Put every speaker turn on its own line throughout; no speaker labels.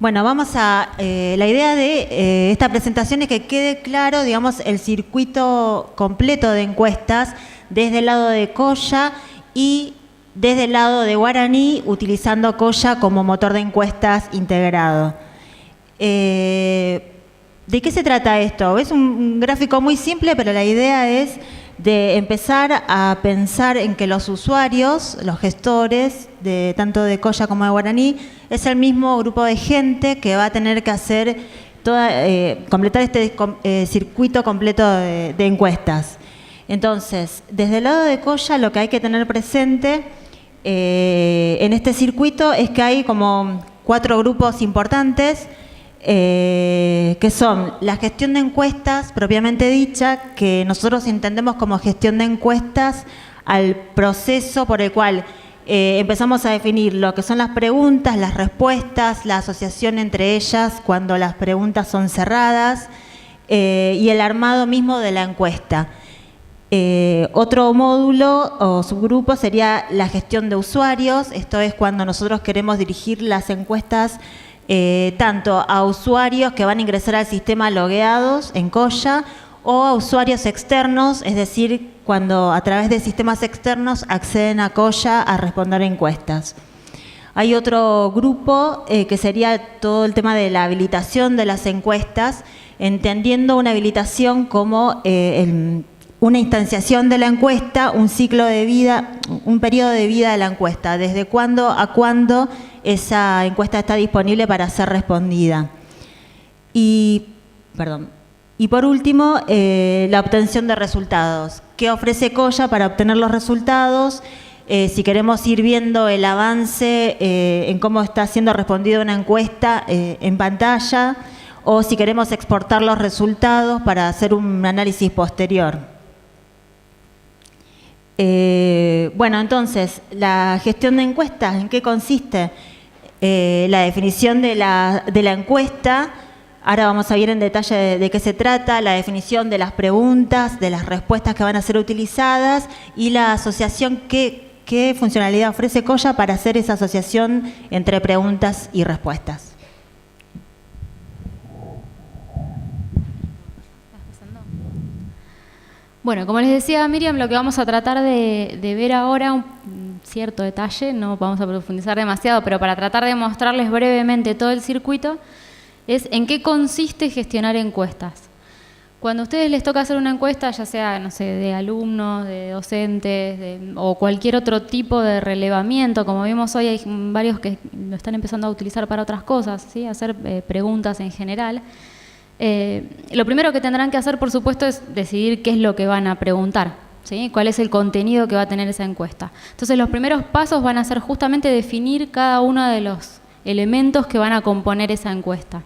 Bueno, la idea de esta presentación es que quede claro, digamos, el circuito completo de encuestas desde el lado de Coya y desde el lado de Guaraní, utilizando Coya como motor de encuestas integrado. ¿De qué se trata esto? Es un gráfico muy simple, pero la idea es de empezar a pensar en que los usuarios, los gestores, tanto de Coya como de Guaraní, es el mismo grupo de gente que va a tener que hacer completar este circuito completo de encuestas. Entonces, desde el lado de Coya, lo que hay que tener presente en este circuito es que hay como 4 grupos importantes, que son la gestión de encuestas propiamente dicha, que nosotros entendemos como gestión de encuestas al proceso por el cual empezamos a definir lo que son las preguntas, las respuestas, la asociación entre ellas cuando las preguntas son cerradas y el armado mismo de la encuesta. Otro módulo o subgrupo sería la gestión de usuarios. Esto es cuando nosotros queremos dirigir las encuestas tanto a usuarios que van a ingresar al sistema logueados en Coya o a usuarios externos, es decir, cuando a través de sistemas externos acceden a Coya a responder encuestas. Hay otro grupo que sería todo el tema de la habilitación de las encuestas, entendiendo una habilitación como una instanciación de la encuesta, un ciclo de vida, un periodo de vida de la encuesta, desde cuándo a cuándo esa encuesta está disponible para ser respondida. Y por último, la obtención de resultados. ¿Qué ofrece Coya para obtener los resultados? Si queremos ir viendo el avance en cómo está siendo respondida una encuesta en pantalla, o si queremos exportar los resultados para hacer un análisis posterior. Bueno, entonces, la gestión de encuestas, ¿en qué consiste? La definición de la encuesta. Ahora vamos a ver en detalle de qué se trata, la definición de las preguntas, de las respuestas que van a ser utilizadas y la asociación, qué funcionalidad ofrece Coya para hacer esa asociación entre preguntas y respuestas.
Bueno, como les decía Miriam, lo que vamos a tratar de ver ahora, un cierto detalle, no vamos a profundizar demasiado, pero para tratar de mostrarles brevemente todo el circuito, es en qué consiste gestionar encuestas. Cuando a ustedes les toca hacer una encuesta, ya sea, no sé, de alumnos, de docentes, o cualquier otro tipo de relevamiento, como vimos hoy, hay varios que lo están empezando a utilizar para otras cosas, ¿sí? Hacer preguntas en general. Lo primero que tendrán que hacer, por supuesto, es decidir qué es lo que van a preguntar, ¿sí? Cuál es el contenido que va a tener esa encuesta. Entonces, los primeros pasos van a ser justamente definir cada uno de los elementos que van a componer esa encuesta.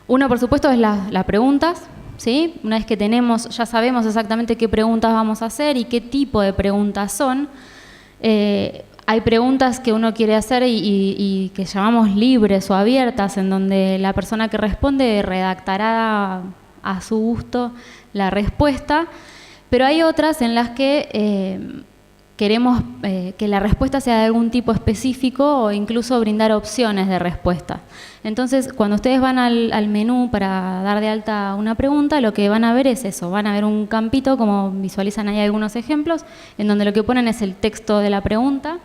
Uno, por supuesto, es las preguntas, ¿sí? Una vez que ya sabemos exactamente qué preguntas vamos a hacer y qué tipo de preguntas son. Hay preguntas que uno quiere hacer y que llamamos libres o abiertas, en donde la persona que responde redactará a su gusto la respuesta, pero hay otras en las que queremos que la respuesta sea de algún tipo específico o incluso brindar opciones de respuesta. Entonces, cuando ustedes van al menú para dar de alta una pregunta, lo que van a ver es eso, van a ver un campito, como visualizan ahí algunos ejemplos, en donde lo que ponen es el texto de la pregunta.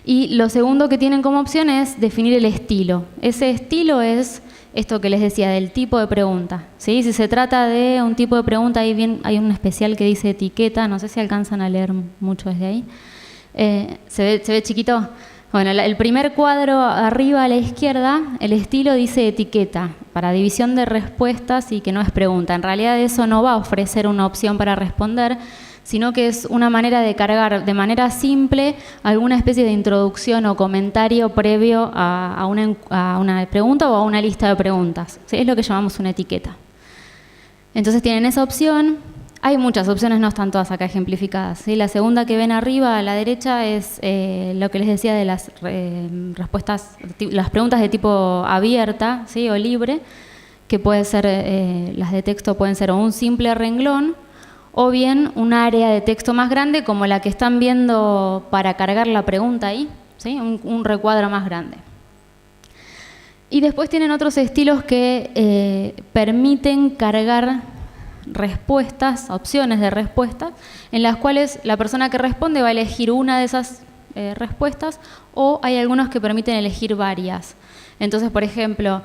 Y lo segundo que tienen como opción es definir el estilo. Ese estilo es esto que les decía, del tipo de pregunta, ¿sí? Si se trata de un tipo de pregunta, hay un especial que dice etiqueta, no sé si alcanzan a leer mucho desde ahí. ¿Se ve chiquito? Bueno, el primer cuadro arriba a la izquierda, el estilo dice etiqueta, para división de respuestas y que no es pregunta. En realidad eso no va a ofrecer una opción para responder, sino que es una manera de cargar de manera simple alguna especie de introducción o comentario previo a una pregunta o a una lista de preguntas. ¿Sí? Es lo que llamamos una etiqueta. Entonces tienen esa opción. Hay muchas opciones, no están todas acá ejemplificadas, ¿sí? La segunda que ven arriba a la derecha es lo que les decía de las respuestas, las preguntas de tipo abierta, ¿sí? O libre, que puede ser, las de texto pueden ser o un simple renglón, o bien un área de texto más grande como la que están viendo para cargar la pregunta ahí, ¿sí? Un recuadro más grande. Y después tienen otros estilos que permiten cargar respuestas, opciones de respuesta, en las cuales la persona que responde va a elegir una de esas respuestas, o hay algunos que permiten elegir varias. Entonces, por ejemplo,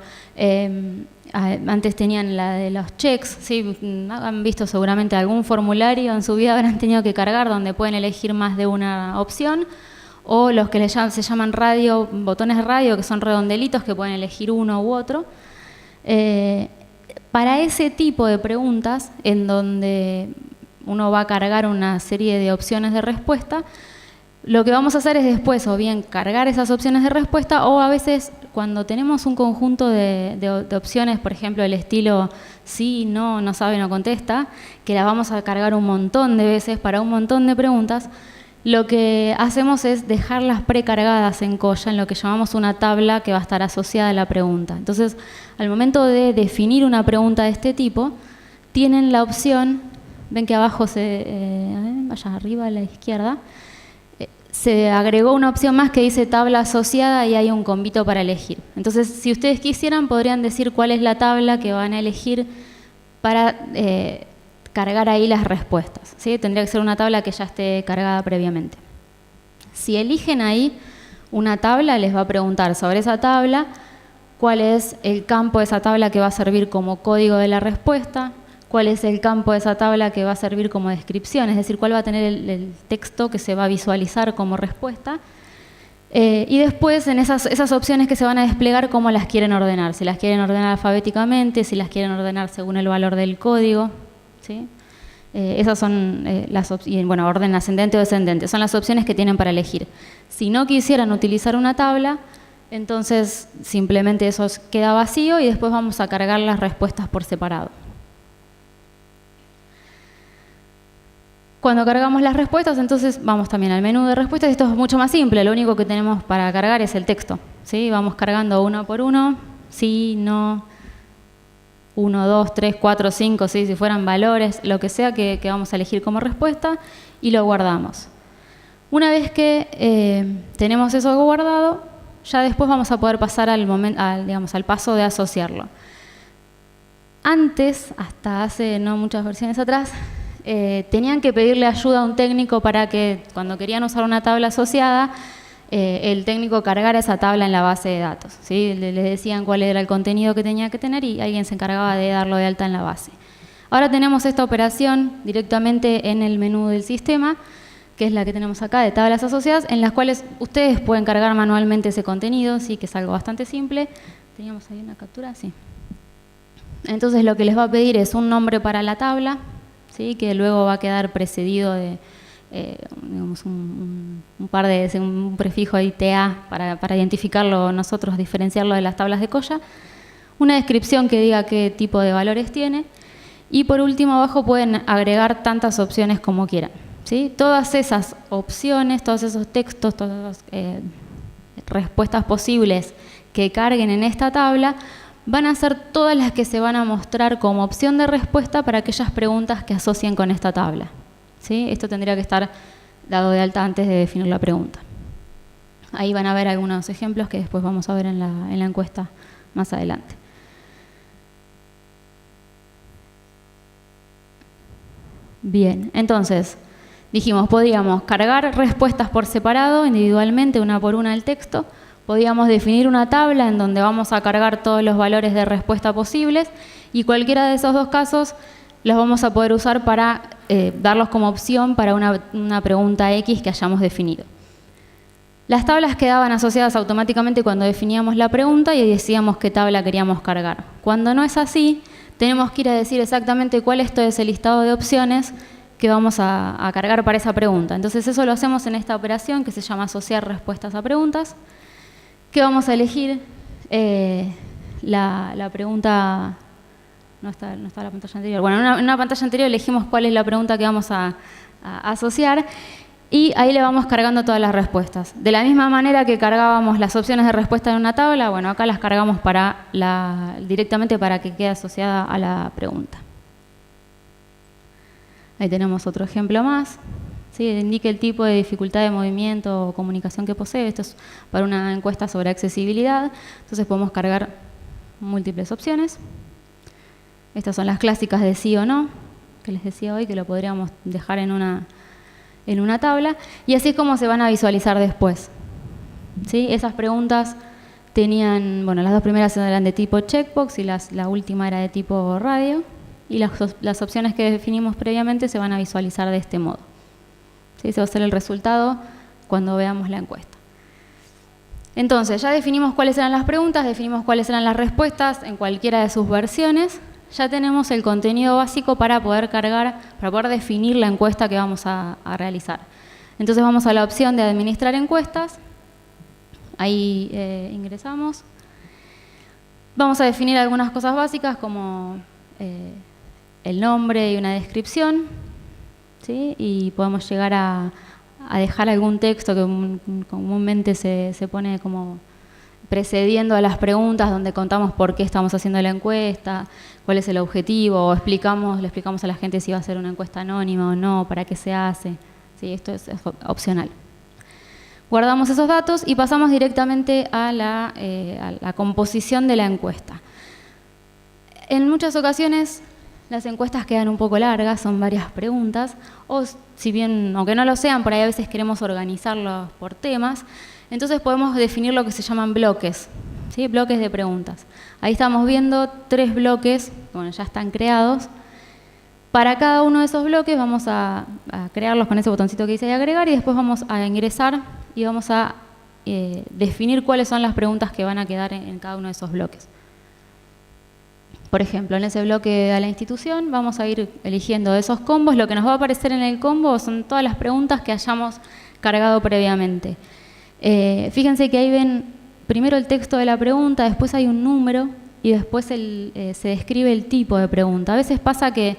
antes tenían la de los checks, ¿sí? Han visto seguramente algún formulario en su vida, habrán tenido que cargar donde pueden elegir más de una opción, o los que se llaman radio, botones de radio, que son redondelitos que pueden elegir uno u otro. Para ese tipo de preguntas, en donde uno va a cargar una serie de opciones de respuesta, lo que vamos a hacer es después o bien cargar esas opciones de respuesta, o a veces cuando tenemos un conjunto de opciones, por ejemplo el estilo sí, no, no sabe, no contesta, que las vamos a cargar un montón de veces para un montón de preguntas, lo que hacemos es dejarlas precargadas en Colla, en lo que llamamos una tabla que va a estar asociada a la pregunta. Entonces, al momento de definir una pregunta de este tipo, tienen la opción, ven que abajo, vaya arriba a la izquierda, se agregó una opción más que dice tabla asociada y hay un combito para elegir. Entonces, si ustedes quisieran, podrían decir cuál es la tabla que van a elegir para cargar ahí las respuestas, ¿sí? Tendría que ser una tabla que ya esté cargada previamente. Si eligen ahí una tabla, les va a preguntar sobre esa tabla cuál es el campo de esa tabla que va a servir como código de la respuesta, cuál es el campo de esa tabla que va a servir como descripción, es decir, cuál va a tener el texto que se va a visualizar como respuesta. Y después en esas opciones que se van a desplegar, cómo las quieren ordenar, si las quieren ordenar alfabéticamente, si las quieren ordenar según el valor del código, ¿sí? Esas son las opciones, bueno, orden ascendente o descendente, son las opciones que tienen para elegir. Si no quisieran utilizar una tabla, entonces simplemente eso queda vacío y después vamos a cargar las respuestas por separado. Cuando cargamos las respuestas, entonces vamos también al menú de respuestas. Esto es mucho más simple, lo único que tenemos para cargar es el texto, ¿sí? Vamos cargando uno por uno, sí, no, 1, 2, 3, 4, 5, ¿sí? Si fueran valores, lo que sea que vamos a elegir como respuesta, y lo guardamos. Una vez que tenemos eso guardado, ya después vamos a poder pasar al paso de asociarlo. Antes, hasta hace no muchas versiones atrás, tenían que pedirle ayuda a un técnico para que cuando querían usar una tabla asociada, el técnico cargara esa tabla en la base de datos, ¿sí? Le decían cuál era el contenido que tenía que tener y alguien se encargaba de darlo de alta en la base. Ahora tenemos esta operación directamente en el menú del sistema, que es la que tenemos acá de tablas asociadas, en las cuales ustedes pueden cargar manualmente ese contenido, sí, que es algo bastante simple. ¿Teníamos ahí una captura? Sí. Entonces lo que les va a pedir es un nombre para la tabla, ¿sí? Que luego va a quedar precedido de digamos un prefijo ahí TA para identificarlo nosotros, diferenciarlo de las tablas de Colla, una descripción que diga qué tipo de valores tiene, y por último abajo pueden agregar tantas opciones como quieran, ¿sí? Todas esas opciones, todos esos textos, todas esas respuestas posibles que carguen en esta tabla van a ser todas las que se van a mostrar como opción de respuesta para aquellas preguntas que asocien con esta tabla, ¿sí? Esto tendría que estar dado de alta antes de definir la pregunta. Ahí van a ver algunos ejemplos que después vamos a ver en la encuesta más adelante. Bien, entonces, dijimos, podíamos cargar respuestas por separado, individualmente, una por una el texto. Podíamos definir una tabla en donde vamos a cargar todos los valores de respuesta posibles, y cualquiera de esos dos casos los vamos a poder usar para darlos como opción para una pregunta X que hayamos definido. Las tablas quedaban asociadas automáticamente cuando definíamos la pregunta y decíamos qué tabla queríamos cargar. Cuando no es así, tenemos que ir a decir exactamente cuál es todo ese listado de opciones que vamos a cargar para esa pregunta. Entonces eso lo hacemos en esta operación que se llama asociar respuestas a preguntas. ¿Qué vamos a elegir? La pregunta... No está la pantalla anterior. Bueno, en una pantalla anterior elegimos cuál es la pregunta que vamos a asociar y ahí le vamos cargando todas las respuestas. De la misma manera que cargábamos las opciones de respuesta en una tabla, bueno, acá las cargamos directamente para que quede asociada a la pregunta. Ahí tenemos otro ejemplo más. ¿sí? Indique el tipo de dificultad de movimiento o comunicación que posee. Esto es para una encuesta sobre accesibilidad. Entonces podemos cargar múltiples opciones. Estas son las clásicas de sí o no, que les decía hoy, que lo podríamos dejar en una tabla. Y así es como se van a visualizar después. ¿Sí? Esas preguntas tenían, bueno, las dos primeras eran de tipo checkbox y la última era de tipo radio. Y las opciones que definimos previamente se van a visualizar de este modo. ¿Sí? Ese va a ser el resultado cuando veamos la encuesta. Entonces, ya definimos cuáles eran las preguntas, definimos cuáles eran las respuestas en cualquiera de sus versiones. Ya tenemos el contenido básico para poder cargar, para poder definir la encuesta que vamos a realizar. Entonces vamos a la opción de administrar encuestas. Ahí ingresamos. Vamos a definir algunas cosas básicas como el nombre y una descripción, ¿sí? Y podemos llegar a dejar algún texto que comúnmente se pone como precediendo a las preguntas, donde contamos por qué estamos haciendo la encuesta, cuál es el objetivo, o le explicamos a la gente si va a ser una encuesta anónima o no, para qué se hace. ¿Sí? Esto es opcional. Guardamos esos datos y pasamos directamente a la composición de la encuesta. En muchas ocasiones las encuestas quedan un poco largas, son varias preguntas, o si bien, aunque no lo sean, por ahí a veces queremos organizarlos por temas, entonces podemos definir lo que se llaman bloques, ¿sí? Bloques de preguntas. Ahí estamos viendo 3 bloques, bueno, ya están creados. Para cada uno de esos bloques vamos a crearlos con ese botoncito que dice ahí agregar y después vamos a ingresar y vamos a definir cuáles son las preguntas que van a quedar en cada uno de esos bloques. Por ejemplo, en ese bloque a la institución vamos a ir eligiendo de esos combos. Lo que nos va a aparecer en el combo son todas las preguntas que hayamos cargado previamente. Fíjense que ahí ven primero el texto de la pregunta, después hay un número y después se describe el tipo de pregunta. A veces pasa que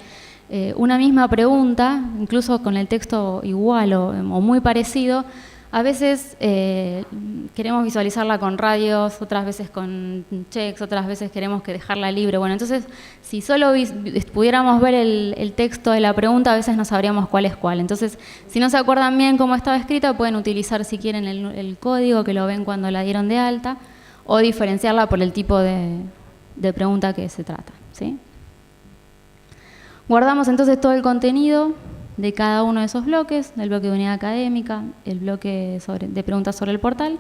una misma pregunta, incluso con el texto igual o muy parecido, a veces queremos visualizarla con radios, otras veces con checks, otras veces queremos dejarla libre. Bueno, entonces, si solo pudiéramos ver el texto de la pregunta, a veces no sabríamos cuál es cuál. Entonces, si no se acuerdan bien cómo estaba escrita, pueden utilizar, si quieren, el código que lo ven cuando la dieron de alta, o diferenciarla por el tipo de pregunta que se trata, ¿sí? Guardamos entonces todo el contenido de cada uno de esos bloques, el bloque de unidad académica, el bloque de preguntas sobre el portal,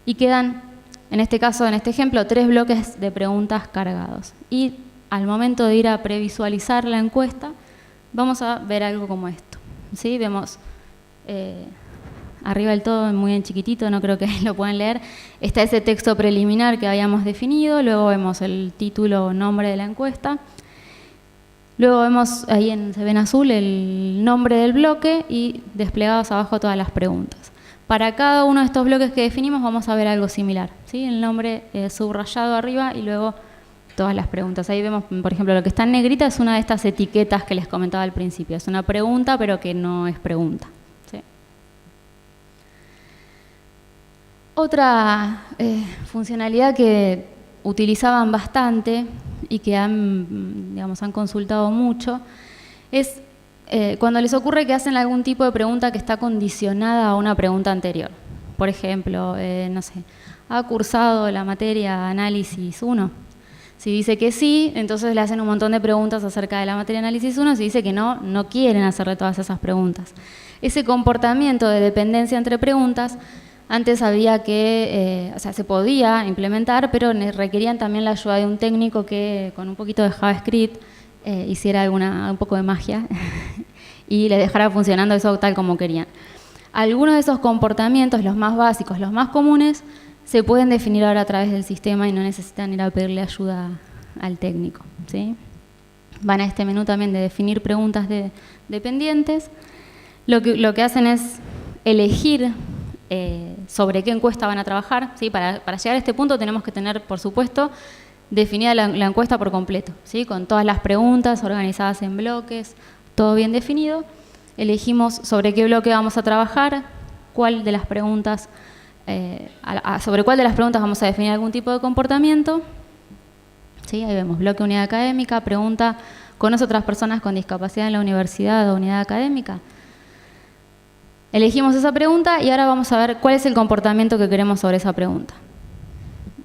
y quedan, en este caso, en este ejemplo, 3 bloques de preguntas cargados. Y al momento de ir a previsualizar la encuesta, vamos a ver algo como esto, ¿sí? Vemos arriba del todo, muy en chiquitito, no creo que lo puedan leer, está ese texto preliminar que habíamos definido, luego vemos el título o nombre de la encuesta. Luego vemos ahí se ve en azul el nombre del bloque y desplegados abajo todas las preguntas. Para cada uno de estos bloques que definimos vamos a ver algo similar, ¿sí? El nombre subrayado arriba y luego todas las preguntas. Ahí vemos, por ejemplo, lo que está en negrita es una de estas etiquetas que les comentaba al principio. Es una pregunta, pero que no es pregunta, ¿sí? Otra funcionalidad que utilizaban bastante y que han consultado mucho, es cuando les ocurre que hacen algún tipo de pregunta que está condicionada a una pregunta anterior. Por ejemplo, no sé, ¿ha cursado la materia Análisis 1? Si dice que sí, entonces le hacen un montón de preguntas acerca de la materia Análisis 1. Si dice que no, no quieren hacerle todas esas preguntas. Ese comportamiento de dependencia entre preguntas antes había que, se podía implementar, pero requerían también la ayuda de un técnico que con un poquito de JavaScript hiciera un poco de magia y le dejara funcionando eso tal como querían. Algunos de esos comportamientos, los más básicos, los más comunes, se pueden definir ahora a través del sistema y no necesitan ir a pedirle ayuda al técnico, ¿sí? Van a este menú también de definir preguntas dependientes. Lo que hacen es elegir sobre qué encuesta van a trabajar, ¿sí? Para llegar a este punto tenemos que tener, por supuesto, definida la encuesta por completo, ¿sí? Con todas las preguntas organizadas en bloques, todo bien definido. Elegimos sobre qué bloque vamos a trabajar, cuál de las preguntas, sobre cuál de las preguntas vamos a definir algún tipo de comportamiento, ¿sí? Ahí vemos bloque unidad académica, pregunta, ¿conoce otras personas con discapacidad en la universidad o unidad académica? Elegimos esa pregunta y ahora vamos a ver cuál es el comportamiento que queremos sobre esa pregunta.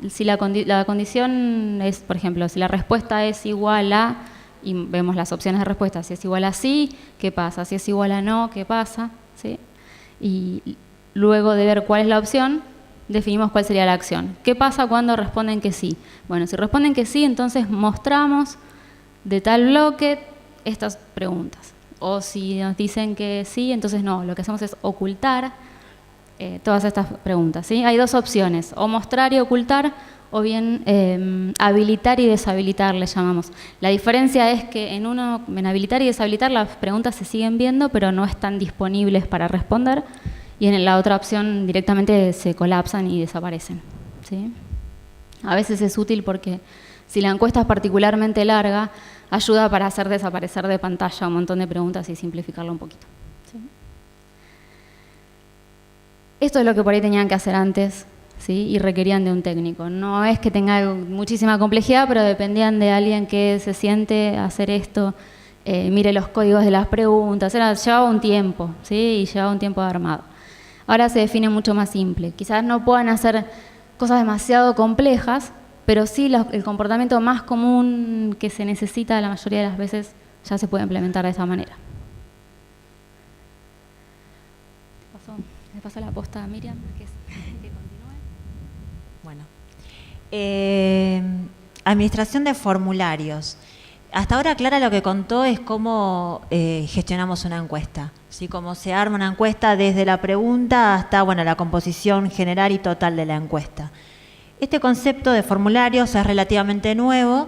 Si la condición es, por ejemplo, si la respuesta es igual a, y vemos las opciones de respuesta, si es igual a sí, ¿qué pasa? Si es igual a no, ¿qué pasa? ¿Sí? Y luego de ver cuál es la opción, definimos cuál sería la acción. ¿Qué pasa cuando responden que sí? Bueno, si responden que sí, entonces mostramos de tal bloque estas preguntas. O si nos dicen que sí, entonces no, lo que hacemos es ocultar todas estas preguntas, ¿sí? Hay dos opciones, o mostrar y ocultar, o bien habilitar y deshabilitar, le llamamos. La diferencia es que en habilitar y deshabilitar las preguntas se siguen viendo, pero no están disponibles para responder, y en la otra opción directamente se colapsan y desaparecen, ¿sí? A veces es útil porque si la encuesta es particularmente larga, ayuda para hacer desaparecer de pantalla un montón de preguntas y simplificarlo un poquito, ¿sí? Esto es lo que por ahí tenían que hacer antes, ¿sí? Y requerían de un técnico. No es que tenga muchísima complejidad, pero dependían de alguien que se siente a hacer esto, mire los códigos de las preguntas. Llevaba un tiempo, ¿sí? Y llevaba un tiempo armado. Ahora se define mucho más simple. Quizás no puedan hacer cosas demasiado complejas, pero sí el comportamiento más común que se necesita la mayoría de las veces ya se puede implementar de esa manera. Le paso la posta a Miriam, que continúe.
Bueno. Administración de formularios. Hasta ahora Clara lo que contó es cómo gestionamos una encuesta, ¿sí? Cómo se arma una encuesta desde la pregunta hasta la composición general y total de la encuesta. Este concepto de formularios es relativamente nuevo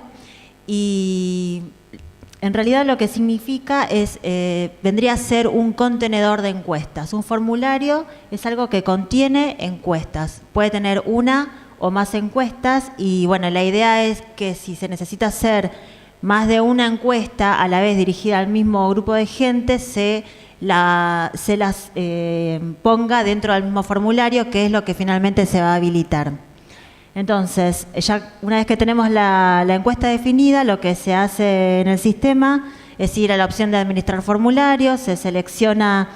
y en realidad lo que significa es, vendría a ser un contenedor de encuestas. Un formulario es algo que contiene encuestas. Puede tener una o más encuestas y la idea es que si se necesita hacer más de una encuesta a la vez dirigida al mismo grupo de gente, se las ponga dentro del mismo formulario, que es lo que finalmente se va a habilitar. Entonces, ya una vez que tenemos la encuesta definida, lo que se hace en el sistema es ir a la opción de administrar formularios, se selecciona,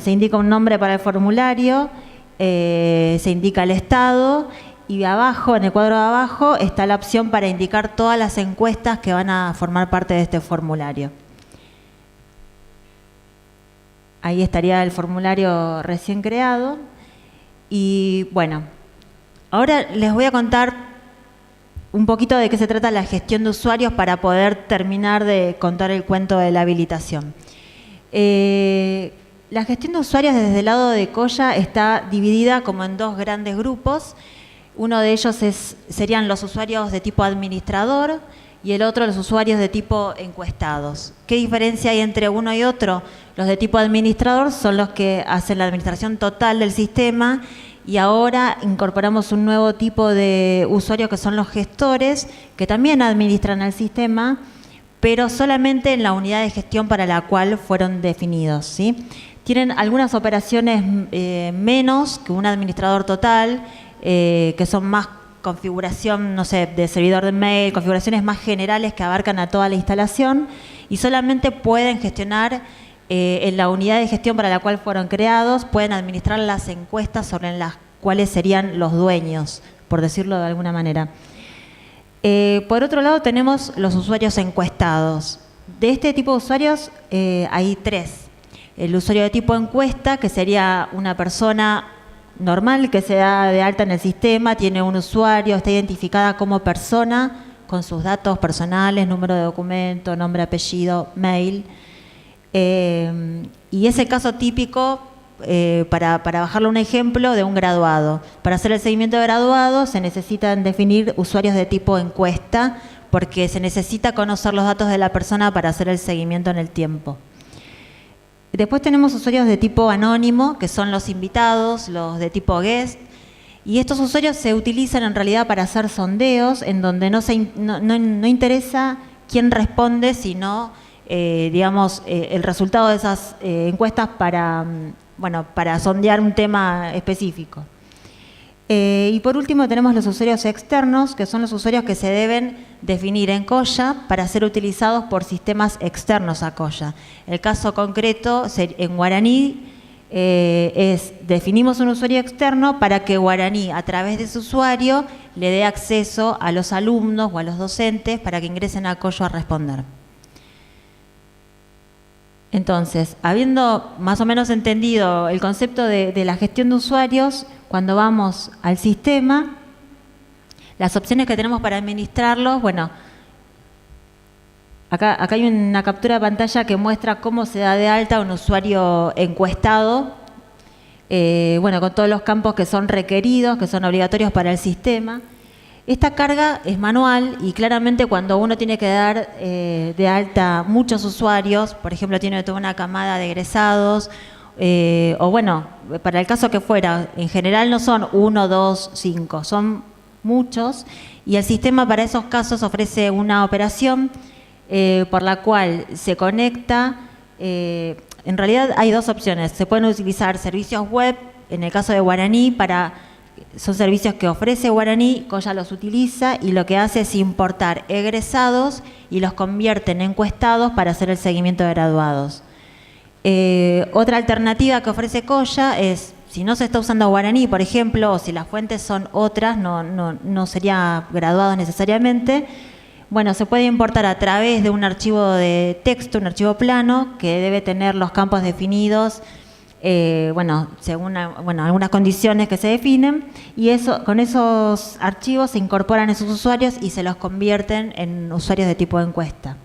se indica un nombre para el formulario, se indica el estado y abajo, en el cuadro de abajo, está la opción para indicar todas las encuestas que van a formar parte de este formulario. Ahí estaría el formulario recién creado y ahora les voy a contar un poquito de qué se trata la gestión de usuarios para poder terminar de contar el cuento de la habilitación. La gestión de usuarios desde el lado de Coya está dividida como en dos grandes grupos. Uno de ellos serían los usuarios de tipo administrador y el otro los usuarios de tipo encuestados. ¿Qué diferencia hay entre uno y otro? Los de tipo administrador son los que hacen la administración total del sistema. Y ahora incorporamos un nuevo tipo de usuarios que son los gestores, que también administran el sistema, pero solamente en la unidad de gestión para la cual fueron definidos, ¿sí? Tienen algunas operaciones menos que un administrador total, que son más configuración, de servidor de mail, configuraciones más generales que abarcan a toda la instalación y solamente pueden gestionar en la unidad de gestión para la cual fueron creados, pueden administrar las encuestas sobre las cuales serían los dueños, por decirlo de alguna manera. Por otro lado tenemos los usuarios encuestados. De este tipo de usuarios hay tres. El usuario de tipo encuesta, que sería una persona normal que se da de alta en el sistema, tiene un usuario, está identificada como persona con sus datos personales, número de documento, nombre, apellido, mail. Y ese caso típico, para bajarle un ejemplo de un graduado. Para hacer el seguimiento de graduados se necesitan definir usuarios de tipo encuesta porque se necesita conocer los datos de la persona para hacer el seguimiento en el tiempo. Después tenemos usuarios de tipo anónimo, que son los invitados, los de tipo guest, y estos usuarios se utilizan en realidad para hacer sondeos en donde no interesa quién responde, sino el resultado de esas encuestas para sondear un tema específico. Y por último tenemos los usuarios externos, que son los usuarios que se deben definir en Coya para ser utilizados por sistemas externos a Coya. El caso concreto, en Guaraní, definimos un usuario externo para que Guaraní, a través de ese usuario, le dé acceso a los alumnos o a los docentes para que ingresen a Coyo a responder. Entonces, habiendo más o menos entendido el concepto de la gestión de usuarios, cuando vamos al sistema, las opciones que tenemos para administrarlos, bueno, acá hay una captura de pantalla que muestra cómo se da de alta un usuario encuestado, bueno, con todos los campos que son requeridos, que son obligatorios para el sistema. Esta carga es manual y claramente cuando uno tiene que dar de alta muchos usuarios, por ejemplo, tiene toda una camada de egresados, o bueno, para el caso que fuera, en general no son 1, 2, 5, son muchos, y el sistema para esos casos ofrece una operación por la cual se conecta. En realidad hay dos opciones. Se pueden utilizar servicios web, en el caso de Guaraní, son servicios que ofrece Guaraní, Coya los utiliza y lo que hace es importar egresados y los convierte en encuestados para hacer el seguimiento de graduados. Otra alternativa que ofrece Coya es, si no se está usando Guaraní, por ejemplo, o si las fuentes son otras, no sería graduados necesariamente, bueno, se puede importar a través de un archivo de texto, un archivo plano, que debe tener los campos definidos, según algunas condiciones que se definen, y con esos archivos se incorporan esos usuarios y se los convierten en usuarios de tipo de encuesta.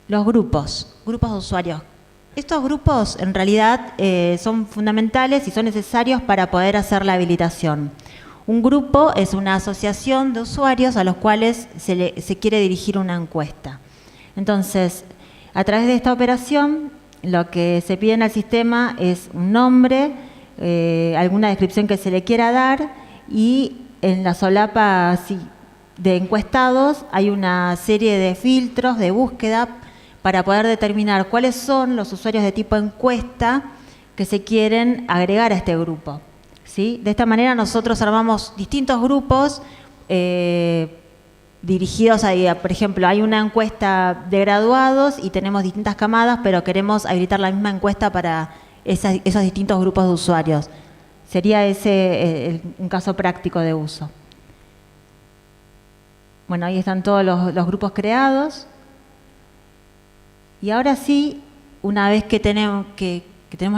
Los grupos de usuarios. Estos grupos en realidad son fundamentales y son necesarios para poder hacer la habilitación. Un grupo es una asociación de usuarios a los cuales se quiere dirigir una encuesta. Entonces, a través de esta operación, lo que se pide al sistema es un nombre, alguna descripción que se le quiera dar, y en la solapa de encuestados hay una serie de filtros de búsqueda para poder determinar cuáles son los usuarios de tipo encuesta que se quieren agregar a este grupo. ¿Sí? De esta manera nosotros armamos distintos grupos dirigidos a, por ejemplo, hay una encuesta de graduados y tenemos distintas camadas, pero queremos habilitar la misma encuesta para esos distintos grupos de usuarios. Sería ese un caso práctico de uso. Bueno, ahí están todos los grupos creados. Y ahora sí, una vez que tenemos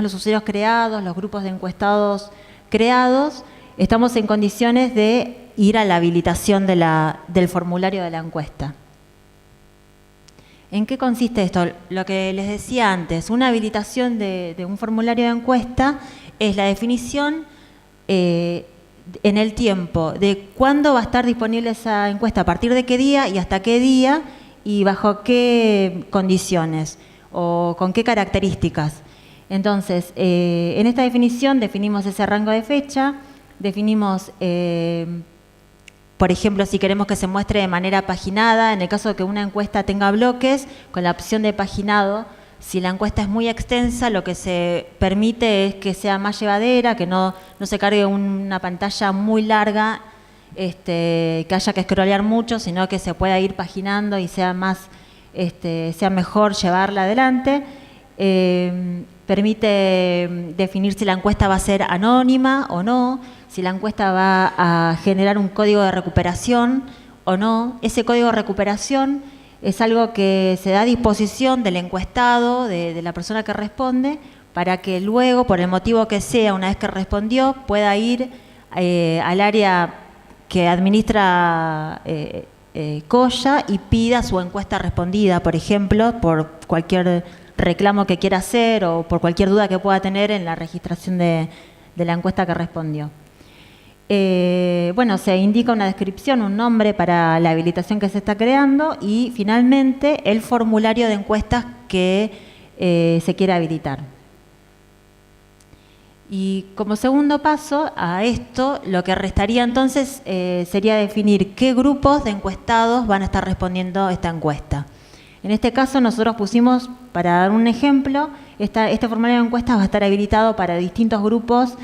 los usuarios creados, los grupos de encuestados creados, estamos en condiciones de ir a la habilitación del formulario de la encuesta. ¿En qué consiste esto? Lo que les decía antes, una habilitación de un formulario de encuesta es la definición en el tiempo de cuándo va a estar disponible esa encuesta, a partir de qué día y hasta qué día y bajo qué condiciones o con qué características. Entonces, en esta definición definimos ese rango de fecha, definimos, por ejemplo, si queremos que se muestre de manera paginada, en el caso de que una encuesta tenga bloques, con la opción de paginado, si la encuesta es muy extensa, lo que se permite es que sea más llevadera, que no se cargue una pantalla muy larga, que haya que scrollear mucho, sino que se pueda ir paginando y sea mejor llevarla adelante. Permite definir si la encuesta va a ser anónima o no, si la encuesta va a generar un código de recuperación o no. Ese código de recuperación es algo que se da a disposición del encuestado, de la persona que responde, para que luego, por el motivo que sea, una vez que respondió, pueda ir al área que administra Coya y pida su encuesta respondida, por ejemplo, por cualquier reclamo que quiera hacer o por cualquier duda que pueda tener en la registración de la encuesta que respondió. Se indica una descripción, un nombre para la habilitación que se está creando y finalmente el formulario de encuestas que se quiere habilitar. Y como segundo paso a esto, lo que restaría entonces sería definir qué grupos de encuestados van a estar respondiendo esta encuesta. En este caso nosotros pusimos, para dar un ejemplo, este formulario de encuestas va a estar habilitado para distintos grupos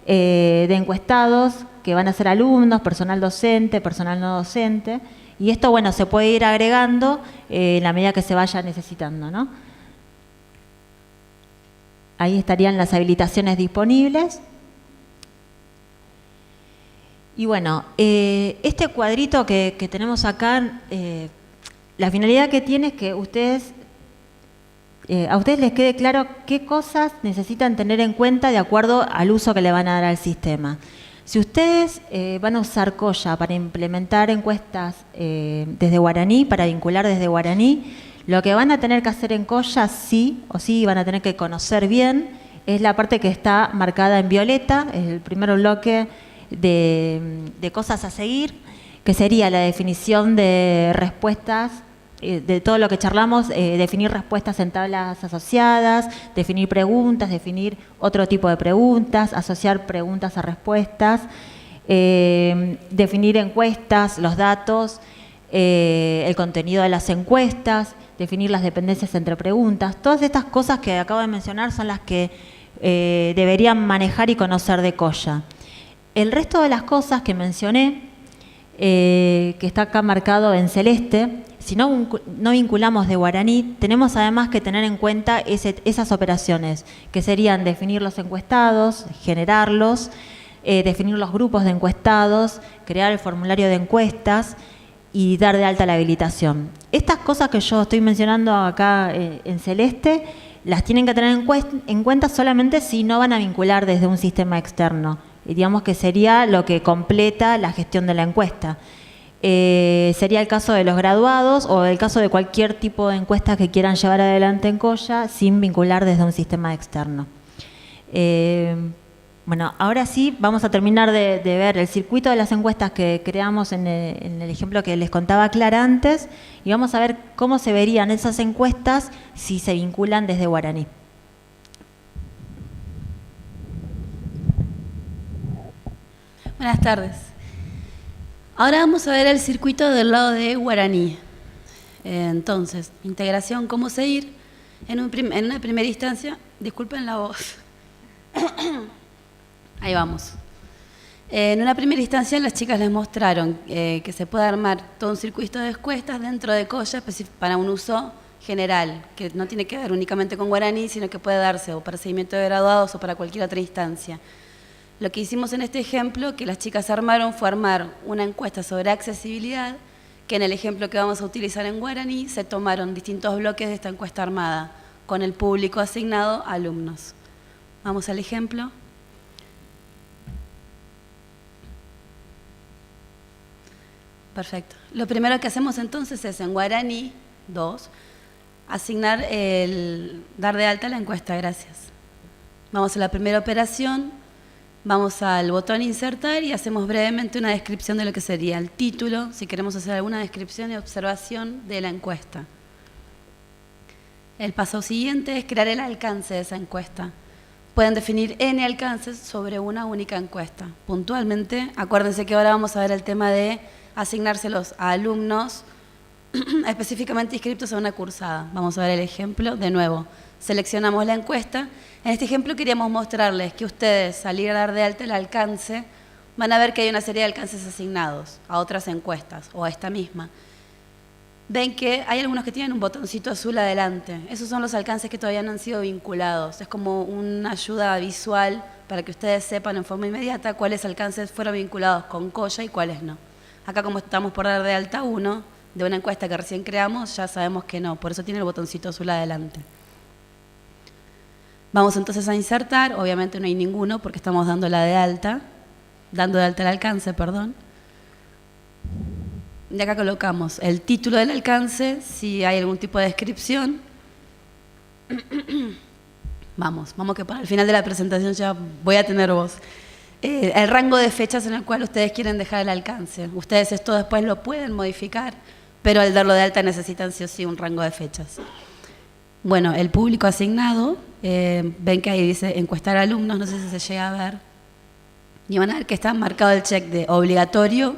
de encuestados que van a ser alumnos, personal docente, personal no docente, y esto, se puede ir agregando en la medida que se vaya necesitando, ¿no? Ahí estarían las habilitaciones disponibles. Y bueno, este cuadrito que tenemos acá, la finalidad que tiene es que a ustedes les quede claro qué cosas necesitan tener en cuenta de acuerdo al uso que le van a dar al sistema. Si ustedes van a usar Colla para implementar encuestas desde Guaraní, para vincular desde Guaraní, lo que van a tener que hacer en Colla, sí o sí, van a tener que conocer bien, es la parte que está marcada en violeta, es el primer bloque de cosas a seguir, que sería la definición de respuestas, de todo lo que charlamos, definir respuestas en tablas asociadas, definir preguntas, definir otro tipo de preguntas, asociar preguntas a respuestas, definir encuestas, los datos, el contenido de las encuestas, definir las dependencias entre preguntas. Todas estas cosas que acabo de mencionar son las que deberían manejar y conocer de Colla. El resto de las cosas que mencioné, que está acá marcado en celeste, si no vinculamos de Guaraní, tenemos además que tener en cuenta esas operaciones, que serían definir los encuestados, generarlos, definir los grupos de encuestados, crear el formulario de encuestas y dar de alta la habilitación. Estas cosas que yo estoy mencionando acá en celeste, las tienen que tener en cuenta solamente si no van a vincular desde un sistema externo. Y digamos que sería lo que completa la gestión de la encuesta. Sería el caso de los graduados o el caso de cualquier tipo de encuesta que quieran llevar adelante en Colla sin vincular desde un sistema externo. Bueno, ahora sí vamos a terminar de ver el circuito de las encuestas que creamos en el ejemplo que les contaba Clara antes y vamos a ver cómo se verían esas encuestas si se vinculan desde Guaraní.
Buenas tardes. Ahora vamos a ver el circuito del lado de Guaraní. Entonces, integración, cómo seguir. En una primera instancia, disculpen la voz. Ahí vamos. En una primera instancia las chicas les mostraron que se puede armar todo un circuito de encuestas dentro de Colla para un uso general, que no tiene que ver únicamente con Guaraní, sino que puede darse o para seguimiento de graduados o para cualquier otra instancia. Lo que hicimos en este ejemplo, que las chicas armaron, fue armar una encuesta sobre accesibilidad, que en el ejemplo que vamos a utilizar en Guaraní se tomaron distintos bloques de esta encuesta armada, con el público asignado a alumnos. Vamos al ejemplo. Perfecto. Lo primero que hacemos entonces es en Guaraní 2, asignar dar de alta la encuesta, gracias. Vamos a la primera operación. Vamos al botón insertar y hacemos brevemente una descripción de lo que sería el título, si queremos hacer alguna descripción y observación de la encuesta. El paso siguiente es crear el alcance de esa encuesta. Pueden definir N alcances sobre una única encuesta. Puntualmente, acuérdense que ahora vamos a ver el tema de asignárselos a alumnos específicamente inscritos a una cursada. Vamos a ver el ejemplo de nuevo. Seleccionamos la encuesta. En este ejemplo queríamos mostrarles que ustedes, al ir a dar de alta el alcance, van a ver que hay una serie de alcances asignados a otras encuestas o a esta misma. Ven que hay algunos que tienen un botoncito azul adelante. Esos son los alcances que todavía no han sido vinculados. Es como una ayuda visual para que ustedes sepan en forma inmediata cuáles alcances fueron vinculados con Colla y cuáles no. Acá, como estamos por dar de alta uno de una encuesta que recién creamos, ya sabemos que no. Por eso tiene el botoncito azul adelante. Vamos entonces a insertar, obviamente no hay ninguno porque estamos dando de alta el alcance, perdón. Y acá colocamos el título del alcance, si hay algún tipo de descripción. Vamos que para el final de la presentación ya voy a tener voz. El rango de fechas en el cual ustedes quieren dejar el alcance. Ustedes esto después lo pueden modificar, pero al darlo de alta necesitan sí o sí un rango de fechas. Bueno, el público asignado, ven que ahí dice encuestar alumnos, no sé si se llega a ver. Y van a ver que está marcado el check de obligatorio.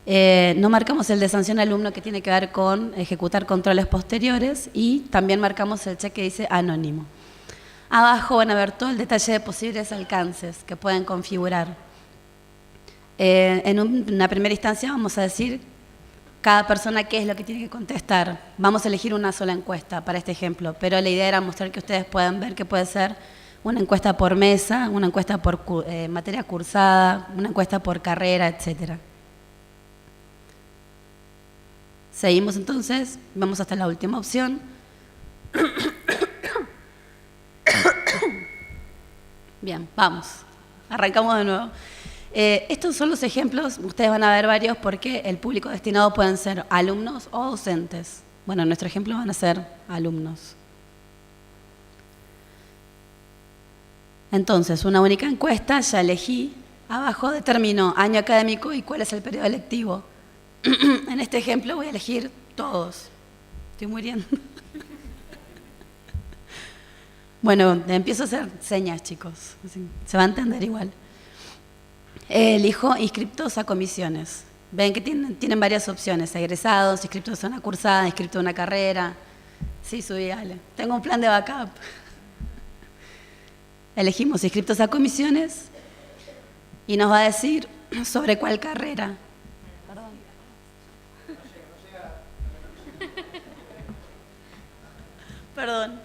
No marcamos el de sanción alumno que tiene que ver con ejecutar controles posteriores y también marcamos el check que dice anónimo. Abajo van a ver todo el detalle de posibles alcances que pueden configurar. En una primera instancia vamos a decir cada persona qué es lo que tiene que contestar. Vamos a elegir una sola encuesta para este ejemplo, pero la idea era mostrar que ustedes puedan ver que puede ser una encuesta por mesa, una encuesta por materia cursada, una encuesta por carrera, etc. Seguimos entonces, vamos hasta la última opción. Bien, vamos. Arrancamos de nuevo. Estos son los ejemplos, ustedes van a ver varios porque el público destinado pueden ser alumnos o docentes. Bueno, en nuestro ejemplo van a ser alumnos. Entonces, una única encuesta, ya elegí. Abajo determino año académico y cuál es el periodo lectivo. En este ejemplo voy a elegir todos. Estoy muriendo. Bueno, empiezo a hacer señas, chicos. Así, se va a entender igual. Elijo inscriptos a comisiones. Ven que tienen varias opciones. Egresados, inscriptos a una cursada, inscriptos a una carrera. Sí, subí, Ale. Tengo un plan de backup. Elegimos inscriptos a comisiones y nos va a decir sobre cuál carrera. Perdón.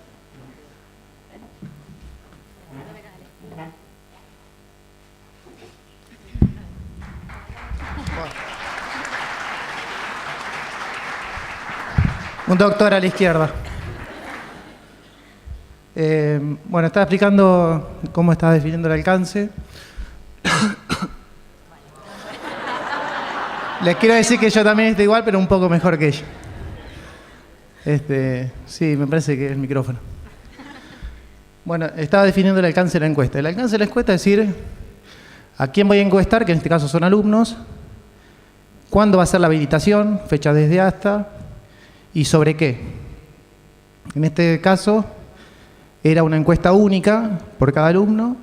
Un doctor a la izquierda. Bueno, estaba explicando cómo estaba definiendo el alcance. Les quiero decir que yo también estoy igual, pero un poco mejor que ella. Sí, me parece que es el micrófono. Bueno, estaba definiendo el alcance de la encuesta. El alcance de la encuesta es decir, a quién voy a encuestar, que en este caso son alumnos, cuándo va a ser la habilitación, fecha desde hasta, y sobre qué. En este caso, era una encuesta única por cada alumno,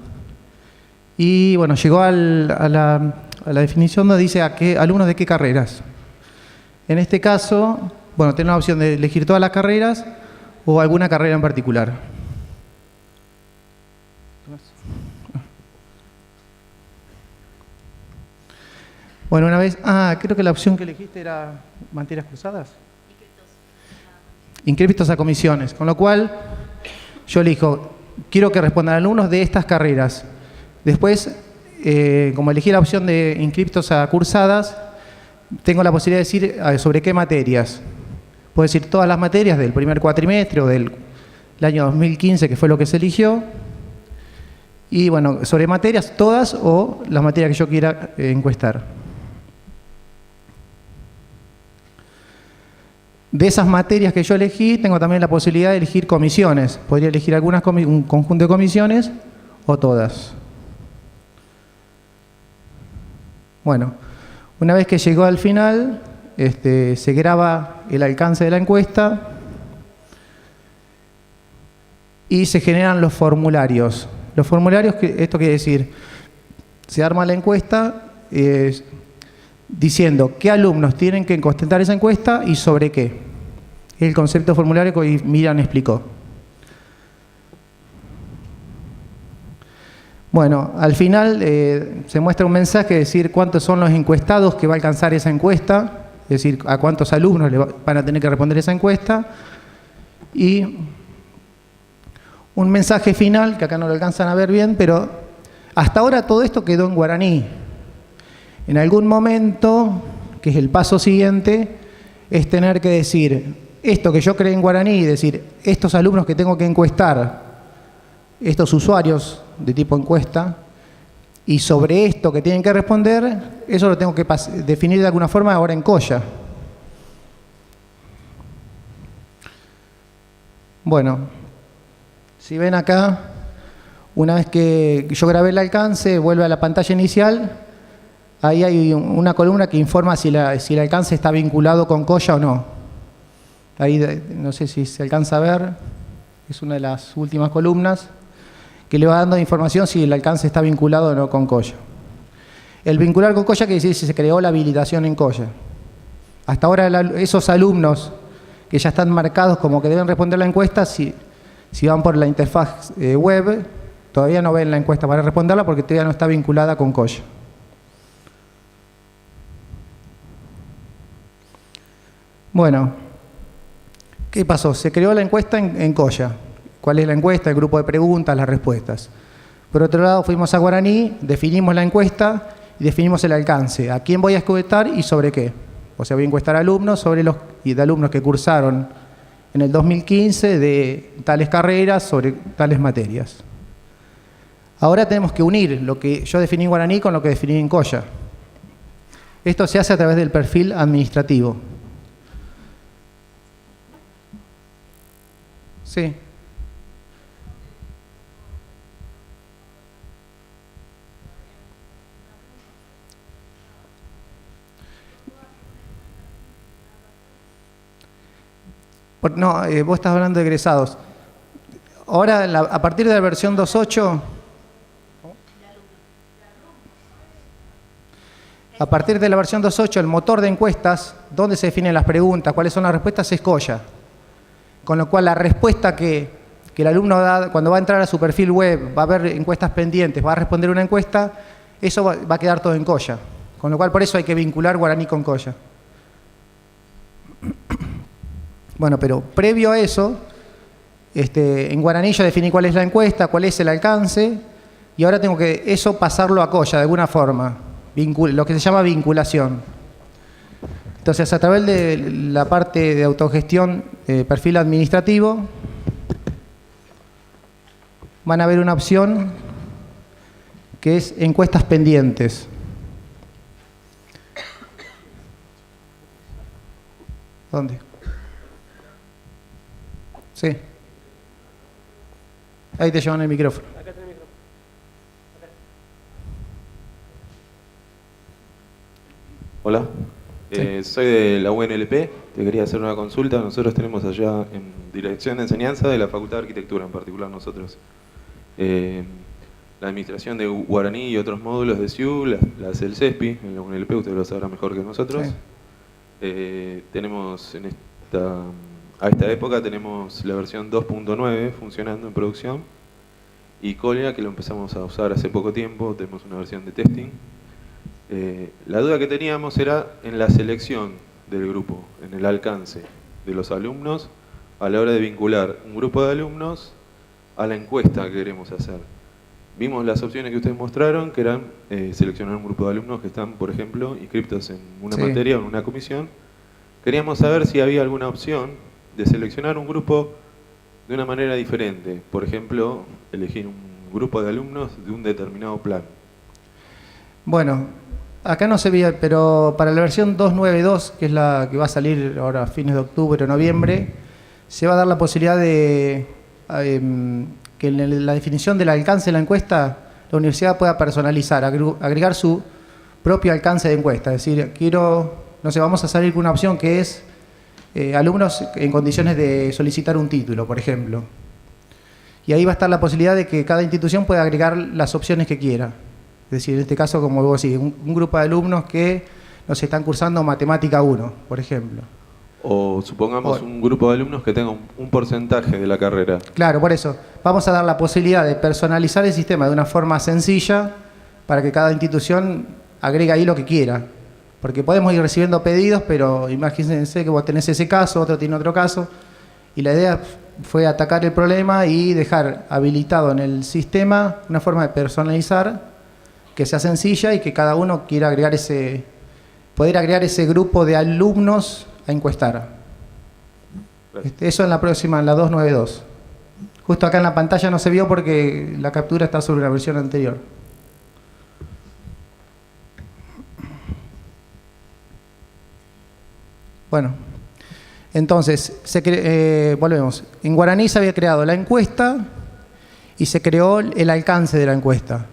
y bueno, llegó a la definición donde dice a qué alumnos de qué carreras. En este caso, bueno, tengo la opción de elegir todas las carreras o alguna carrera en particular. Bueno, una vez, creo que la opción que elegiste era materias cursadas. Inscriptos a comisiones, con lo cual yo elijo, quiero que respondan alumnos de estas carreras. Después, como elegí la opción de inscriptos a cursadas, tengo la posibilidad de decir sobre qué materias. Puedo decir todas las materias del primer cuatrimestre o del año 2015, que fue lo que se eligió. Y bueno, sobre materias todas o las materias que yo quiera encuestar. De esas materias que yo elegí, tengo también la posibilidad de elegir comisiones. Podría elegir un conjunto de comisiones o todas. Bueno, una vez que llegó al final, se graba el alcance de la encuesta y se generan los formularios. Los formularios, esto quiere decir, se arma la encuesta diciendo qué alumnos tienen que contestar esa encuesta y sobre qué. El concepto de formulario que hoy Miriam explicó. Bueno, al final se muestra un mensaje de decir cuántos son los encuestados que va a alcanzar esa encuesta, es decir, a cuántos alumnos le van a tener que responder esa encuesta, y un mensaje final, que acá no lo alcanzan a ver bien, pero hasta ahora todo esto quedó en guaraní. En algún momento, que es el paso siguiente, es tener que decir esto que yo creé en guaraní, decir estos alumnos que tengo que encuestar, estos usuarios de tipo encuesta, y sobre esto que tienen que responder, eso lo tengo que definir de alguna forma ahora en Colla. Bueno, si ven acá, una vez que yo grabé el alcance, vuelve a la pantalla inicial. Ahí hay una columna que informa si el alcance está vinculado con Colla o no. Ahí no sé si se alcanza a ver, es una de las últimas columnas, que le va dando información si el alcance está vinculado o no con Colla. El vincular con Colla quiere decir si se creó la habilitación en Colla. Hasta ahora esos alumnos que ya están marcados como que deben responder la encuesta, si van por la interfaz web, todavía no ven la encuesta para responderla porque todavía no está vinculada con Colla. Bueno, ¿qué pasó? Se creó la encuesta en Colla. ¿Cuál es la encuesta? El grupo de preguntas, las respuestas. Por otro lado, fuimos a Guaraní, definimos la encuesta y definimos el alcance. ¿A quién voy a encuestar y sobre qué? O sea, voy a encuestar a alumnos de alumnos que cursaron en el 2015 de tales carreras sobre tales materias. Ahora tenemos que unir lo que yo definí en Guaraní con lo que definí en Colla. Esto se hace a través del perfil administrativo. Sí. No, vos estás hablando de egresados. Ahora, a partir de la versión 2.8, a partir de la versión 2.8, el motor de encuestas, donde se definen las preguntas, cuáles son las respuestas, es Colla. Con lo cual, la respuesta que el alumno da cuando va a entrar a su perfil web, va a ver encuestas pendientes, va a responder una encuesta, eso va a quedar todo en Colla. Con lo cual, por eso hay que vincular Guaraní con Colla. Bueno, pero previo a eso, en Guaraní yo definí cuál es la encuesta, cuál es el alcance, y ahora tengo que eso pasarlo a Colla de alguna forma, lo que se llama vinculación. Entonces, a través de la parte de autogestión, perfil administrativo, van a ver una opción que es encuestas pendientes. ¿Dónde? Sí. Ahí te llevan el micrófono.
Acá está el micrófono. Hola,
Sí.
soy de la UNLP, te quería hacer una consulta. Nosotros tenemos allá en Dirección de Enseñanza de la Facultad de Arquitectura, en particular nosotros, la administración de Guaraní y otros módulos de CIU, la hace el CESPI, en la UNLP, ustedes lo sabrán mejor que nosotros.
Sí.
Tenemos a esta época tenemos la versión 2.9 funcionando en producción y Colla, que lo empezamos a usar hace poco tiempo, tenemos una versión de testing. La duda que teníamos era en la selección del grupo, en el alcance de los alumnos a la hora de vincular un grupo de alumnos a la encuesta que queremos hacer. Vimos las opciones que ustedes mostraron, que eran seleccionar un grupo de alumnos que están, por ejemplo, inscriptos en una materia o en una comisión. Queríamos saber si había alguna opción de seleccionar un grupo de una manera diferente. Por ejemplo, elegir un grupo de alumnos de un determinado plan.
Bueno, acá no se veía, pero para la versión 2.9.2, que es la que va a salir ahora a fines de octubre o noviembre, se va a dar la posibilidad de que en la definición del alcance de la encuesta, la universidad pueda personalizar, agregar su propio alcance de encuesta. Es decir, vamos a salir con una opción que es alumnos en condiciones de solicitar un título, por ejemplo. Y ahí va a estar la posibilidad de que cada institución pueda agregar las opciones que quiera. Es decir, en este caso, como vos decís, un grupo de alumnos que nos están cursando Matemática 1, por ejemplo.
O supongamos un grupo de alumnos que tenga un porcentaje de la carrera.
Claro, por eso. Vamos a dar la posibilidad de personalizar el sistema de una forma sencilla para que cada institución agregue ahí lo que quiera. Porque podemos ir recibiendo pedidos, pero imagínense que vos tenés ese caso, otro tiene otro caso. Y la idea fue atacar el problema y dejar habilitado en el sistema una forma de personalizar que sea sencilla y que cada uno quiera poder agregar ese grupo de alumnos a encuestar. Eso en la próxima, en la 2.9.2. Justo acá en la pantalla no se vio porque la captura está sobre la versión anterior. Bueno, entonces, volvemos. En Guaraní se había creado la encuesta y se creó el alcance de la encuesta.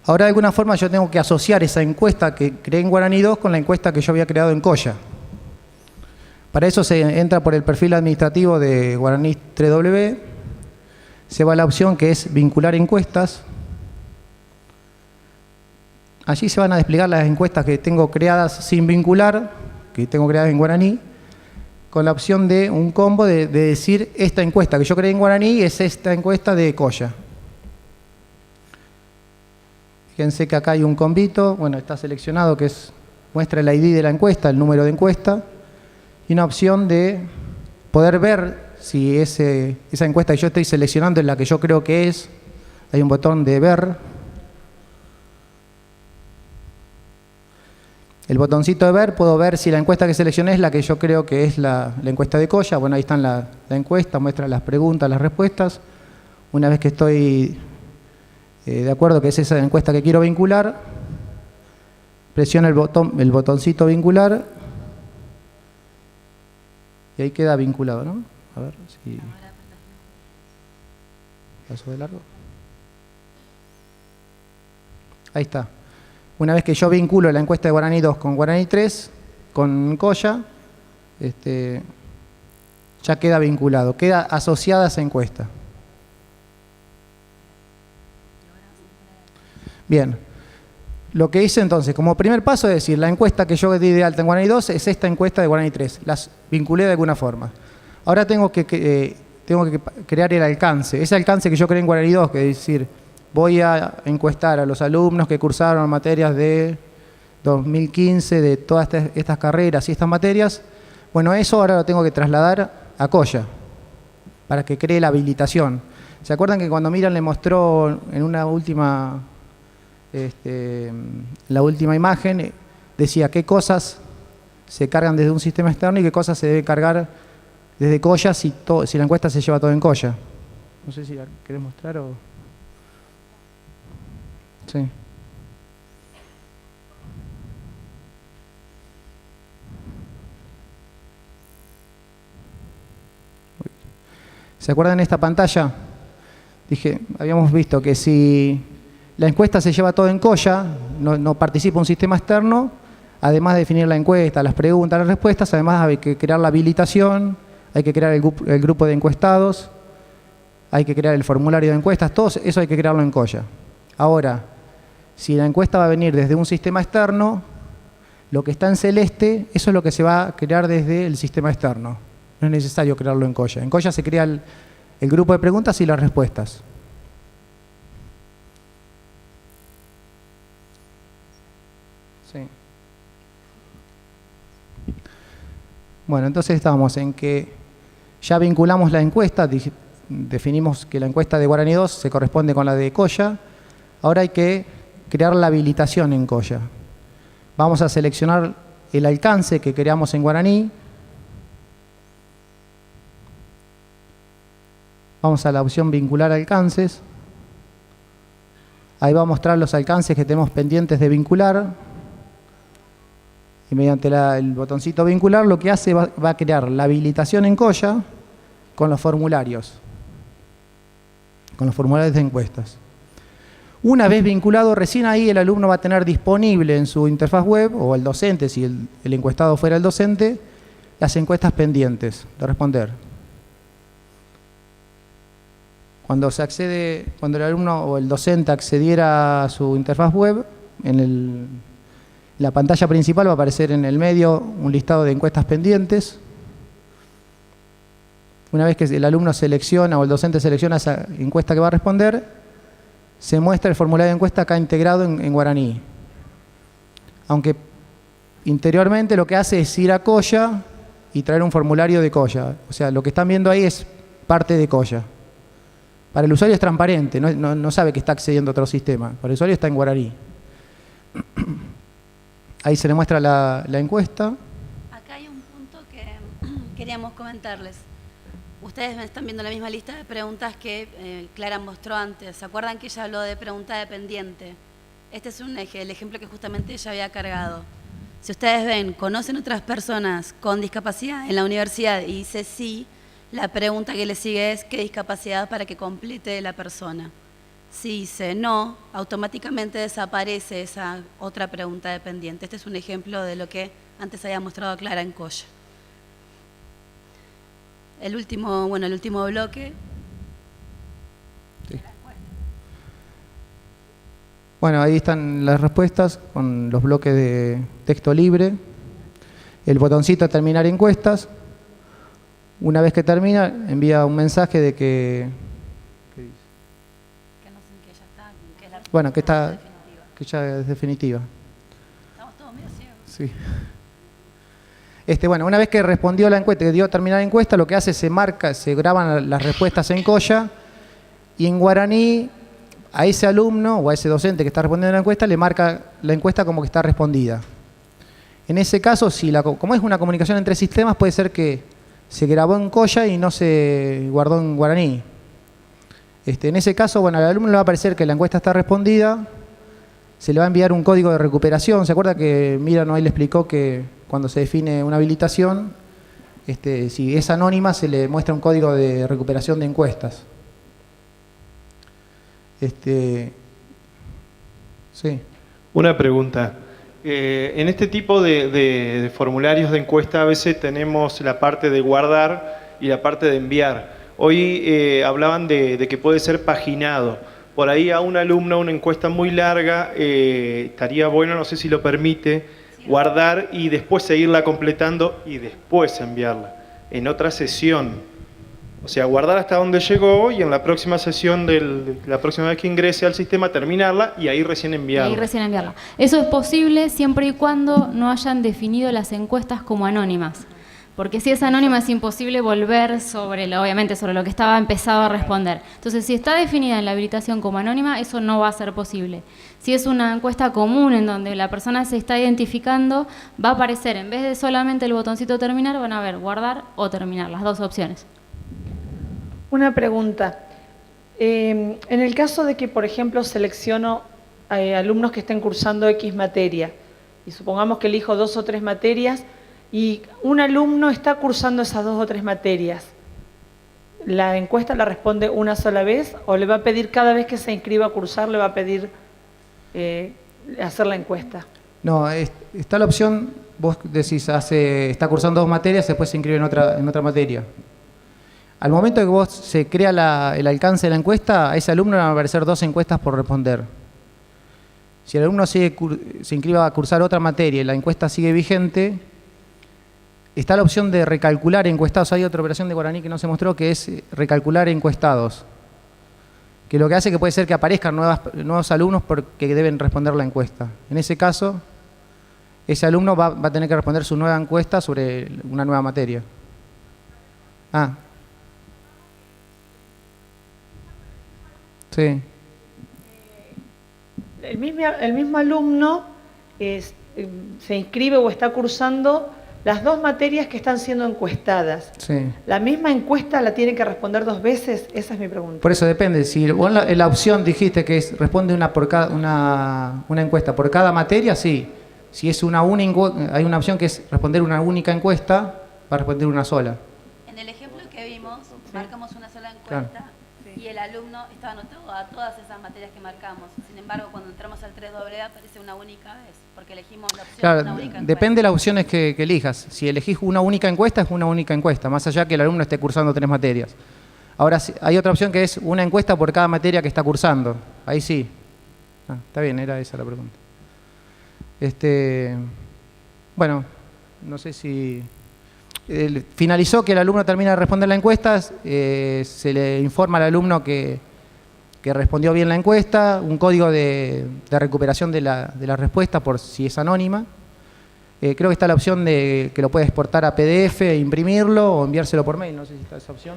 Ahora, de alguna forma, yo tengo que asociar esa encuesta que creé en Guaraní 2 con la encuesta que yo había creado en Colla. Para eso se entra por el perfil administrativo de Guaraní 3W, se va a la opción que es vincular encuestas. Allí se van a desplegar las encuestas que tengo creadas sin vincular, que tengo creadas en Guaraní, con la opción de un combo de decir esta encuesta que yo creé en Guaraní es esta encuesta de Colla. Fíjense que acá hay un combito, bueno, está seleccionado que muestra el ID de la encuesta, el número de encuesta, y una opción de poder ver si esa encuesta que yo estoy seleccionando es la que yo creo que es. Hay un botón de ver. El botoncito de ver, puedo ver si la encuesta que seleccioné es la que yo creo que es la encuesta de Colla. Bueno, ahí están la encuesta, muestra las preguntas, las respuestas. Una vez que estoy de acuerdo que es esa encuesta que quiero vincular, presiono el botoncito vincular y ahí queda vinculado, ¿no? A ver si paso de largo. Ahí está. Una vez que yo vinculo la encuesta de Guaraní 2 con Guaraní 3, con Colla, ya queda vinculado, queda asociada a esa encuesta. Bien, lo que hice entonces, como primer paso es decir, la encuesta que yo di de alta en Guaraní 2 es esta encuesta de Guaraní 3, las vinculé de alguna forma. Ahora tengo que crear el alcance, ese alcance que yo creé en Guaraní 2, que es decir, voy a encuestar a los alumnos que cursaron materias de 2015, de todas estas carreras y estas materias. Bueno, eso ahora lo tengo que trasladar a Colla, para que cree la habilitación. ¿Se acuerdan que cuando Miriam le mostró en una última, la última imagen, decía qué cosas se cargan desde un sistema externo y qué cosas se debe cargar desde Colla si la encuesta se lleva todo en Colla? No sé si la querés mostrar o... Sí. ¿Se acuerdan de esta pantalla? Habíamos visto que si la encuesta se lleva todo en Colla, no participa un sistema externo, además de definir la encuesta, las preguntas, las respuestas, además hay que crear la habilitación, hay que crear el grupo de encuestados, hay que crear el formulario de encuestas, todo eso hay que crearlo en Colla. Ahora, si la encuesta va a venir desde un sistema externo, lo que está en celeste, eso es lo que se va a crear desde el sistema externo. No es necesario crearlo en Colla. En Colla se crea el grupo de preguntas y las respuestas. Sí. Bueno, entonces estábamos en que ya vinculamos la encuesta, definimos que la encuesta de Guaraní 2 se corresponde con la de Colla. Ahora hay que crear la habilitación en Colla. Vamos a seleccionar el alcance que creamos en Guaraní. Vamos a la opción vincular alcances. Ahí va a mostrar los alcances que tenemos pendientes de vincular. Y mediante el botoncito vincular lo que hace va a crear la habilitación en Colla con los formularios. Con los formularios de encuestas. Una vez vinculado, recién ahí el alumno va a tener disponible en su interfaz web, o el docente, si el encuestado fuera el docente, las encuestas pendientes de responder. Cuando el alumno o el docente accediera a su interfaz web, en la pantalla principal va a aparecer en el medio un listado de encuestas pendientes. Una vez que el alumno selecciona o el docente selecciona esa encuesta que va a responder, se muestra el formulario de encuesta acá integrado en Guaraní. Aunque interiormente lo que hace es ir a Colla y traer un formulario de Colla. O sea, lo que están viendo ahí es parte de Colla. Para el usuario es transparente, no sabe que está accediendo a otro sistema. Para el usuario está en Guaraní. Ahí se le muestra la encuesta.
Acá hay un punto que queríamos comentarles. Ustedes me están viendo la misma lista de preguntas que Clara mostró antes. ¿Se acuerdan que ella habló de pregunta dependiente? Este es el ejemplo que justamente ella había cargado. Si ustedes ven, ¿conocen otras personas con discapacidad en la universidad? Y dice sí, la pregunta que le sigue es ¿qué discapacidad para que complete la persona? Si dice no, automáticamente desaparece esa otra pregunta dependiente. Este es un ejemplo de lo que antes había mostrado Clara en Colla. El último bloque.
Sí. Bueno, ahí están las respuestas con los bloques de texto libre. El botoncito terminar encuestas. Una vez que termina, envía un mensaje de que... ¿Qué dice?
Que ya está, que es la
Bueno, que
definitiva.
ya es definitiva.
Estamos todos medio ciegos.
Sí. Bueno, una vez que respondió la encuesta, que dio terminada la encuesta, lo que hace se graban las respuestas en Colla y en guaraní a ese alumno o a ese docente que está respondiendo la encuesta le marca la encuesta como que está respondida. En ese caso, como es una comunicación entre sistemas, puede ser que se grabó en Colla y no se guardó en guaraní. En ese caso, bueno, al alumno le va a aparecer que la encuesta está respondida, se le va a enviar un código de recuperación. ¿Se acuerda que Miriam hoy le explicó que cuando se define una habilitación, si es anónima, se le muestra un código de recuperación de encuestas? Sí.
Una pregunta. En este tipo de formularios de encuesta a veces tenemos la parte de guardar y la parte de enviar. Hoy hablaban de que puede ser paginado. Por ahí a un alumno una encuesta muy larga estaría bueno, no sé si lo permite, guardar y después seguirla completando y después enviarla en otra sesión. O sea, guardar hasta donde llegó y en la próxima sesión, la próxima vez que ingrese al sistema, terminarla y ahí recién enviarla.
Eso es posible siempre y cuando no hayan definido las encuestas como anónimas. Porque si es anónima es imposible volver obviamente sobre lo que estaba empezado a responder. Entonces, si está definida en la habilitación como anónima, eso no va a ser posible. Si es una encuesta común en donde la persona se está identificando, va a aparecer, en vez de solamente el botoncito terminar, van a ver guardar o terminar, las dos opciones.
Una pregunta. En el caso de que, por ejemplo, selecciono alumnos que estén cursando X materia, y supongamos que elijo 2 o 3 materias, y un alumno está cursando esas 2 o 3 materias, ¿la encuesta la responde una sola vez o le va a pedir cada vez que se inscriba a cursar, le va a pedir hacer la encuesta?
No, está la opción, vos decís, está cursando 2 materias, después se inscribe en otra materia. Al momento de que vos se crea el alcance de la encuesta, a ese alumno le van a aparecer 2 encuestas por responder. Si el alumno se inscribe a cursar otra materia y la encuesta sigue vigente, está la opción de recalcular encuestados. Hay otra operación de guaraní que no se mostró, que es recalcular encuestados. Que lo que hace que puede ser que aparezcan nuevos alumnos porque deben responder la encuesta. En ese caso, ese alumno va a tener que responder su nueva encuesta sobre una nueva materia. Sí.
El mismo alumno se inscribe o está cursando las 2 materias que están siendo encuestadas.
Sí.
¿La misma encuesta la tiene que responder 2 veces? Esa es mi pregunta.
Por eso depende. Si vos en la opción dijiste que responde una encuesta por cada materia, sí. Si es hay una opción que es responder una única encuesta, va a responder una sola.
En el ejemplo que vimos, marcamos una sola encuesta.
Claro.
Y el alumno estaba anotado a todas esas materias que marcamos. Sin embargo, cuando entramos al 3AA aparece una única vez, porque elegimos la opción
Claro,
una única encuesta.
depende de las opciones que elijas. Si elegís una única encuesta, es una única encuesta, más allá que el alumno esté cursando 3 materias. Ahora, hay otra opción que es una encuesta por cada materia que está cursando. Ahí sí. Está bien, era esa la pregunta. Bueno, no sé si... finalizó que el alumno termina de responder la encuesta, se le informa al alumno que respondió bien la encuesta, un código de recuperación de la respuesta por si es anónima. Creo que está la opción de que lo puede exportar a PDF, imprimirlo o enviárselo por mail, no sé si está esa opción.